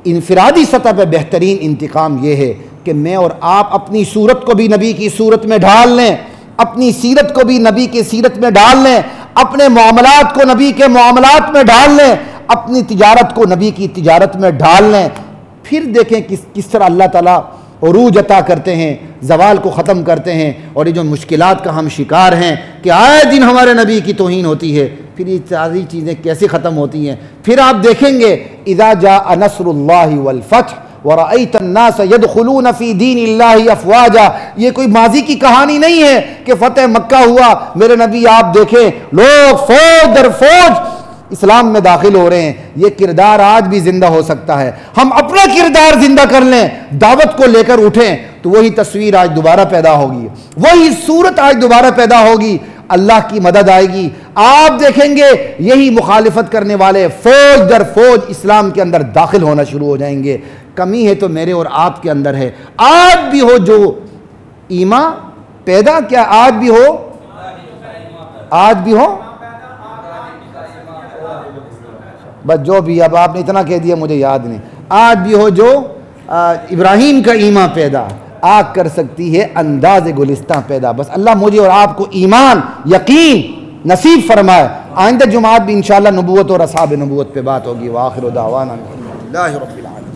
انفرادی سطح پہ بہترین انتقام یہ ہے کہ میں اور آپ اپنی صورت کو بھی نبی کی صورت میں ڈھال لیں، اپنی سیرت کو بھی نبی کی سیرت میں ڈال لیں، اپنے معاملات کو نبی کے معاملات میں ڈال لیں، اپنی تجارت کو نبی کی تجارت میں ڈال لیں، پھر دیکھیں کس طرح اللہ تعالیٰ عروج عطا کرتے ہیں، زوال کو ختم کرتے ہیں، اور یہ جو مشکلات کا ہم شکار ہیں کہ آئے دن ہمارے نبی کی توہین ہوتی ہے، پھر یہ ساری چیزیں کیسے ختم ہوتی ہیں۔ پھر آپ دیکھیں گے اذا جاء نصر اللہ والفتح وَرَأَيْتَ النَّاسَ يَدْخُلُونَ فِي دِينِ اللَّهِ أَفْوَاجًا، یہ کوئی ماضی کی کہانی نہیں ہے کہ فتح مکہ ہوا، میرے نبی آپ دیکھیں لوگ فوج در فوج اسلام میں داخل ہو رہے ہیں۔ یہ کردار آج بھی زندہ ہو سکتا ہے، ہم اپنا کردار زندہ کر لیں، دعوت کو لے کر اٹھیں تو وہی تصویر آج دوبارہ پیدا ہوگی، وہی صورت آج دوبارہ پیدا ہوگی، اللہ کی مدد آئے گی۔ آپ دیکھیں گے یہی مخالفت کرنے والے فوج در فوج اسلام کے اندر داخل ہونا شروع ہو جائیں گے۔ کمی ہے تو میرے اور آپ کے اندر ہے، آج بھی ہو جو ایمان پیدا، کیا آج بھی ہو؟ آج بھی ہو؟ بس جو بھی، اب آپ نے اتنا کہہ دیا مجھے یاد نہیں، آج بھی ہو جو ابراہیم کا ایمان پیدا، آگ کر سکتی ہے انداز گلستہ پیدا۔ بس اللہ مجھے اور آپ کو ایمان یقین نصیب فرمائے۔ آئندہ جمعات بھی انشاءاللہ نبوت اور اصحاب نبوت پہ بات ہوگی۔ وآخر دعوانا الحمدللہ رب العالمین۔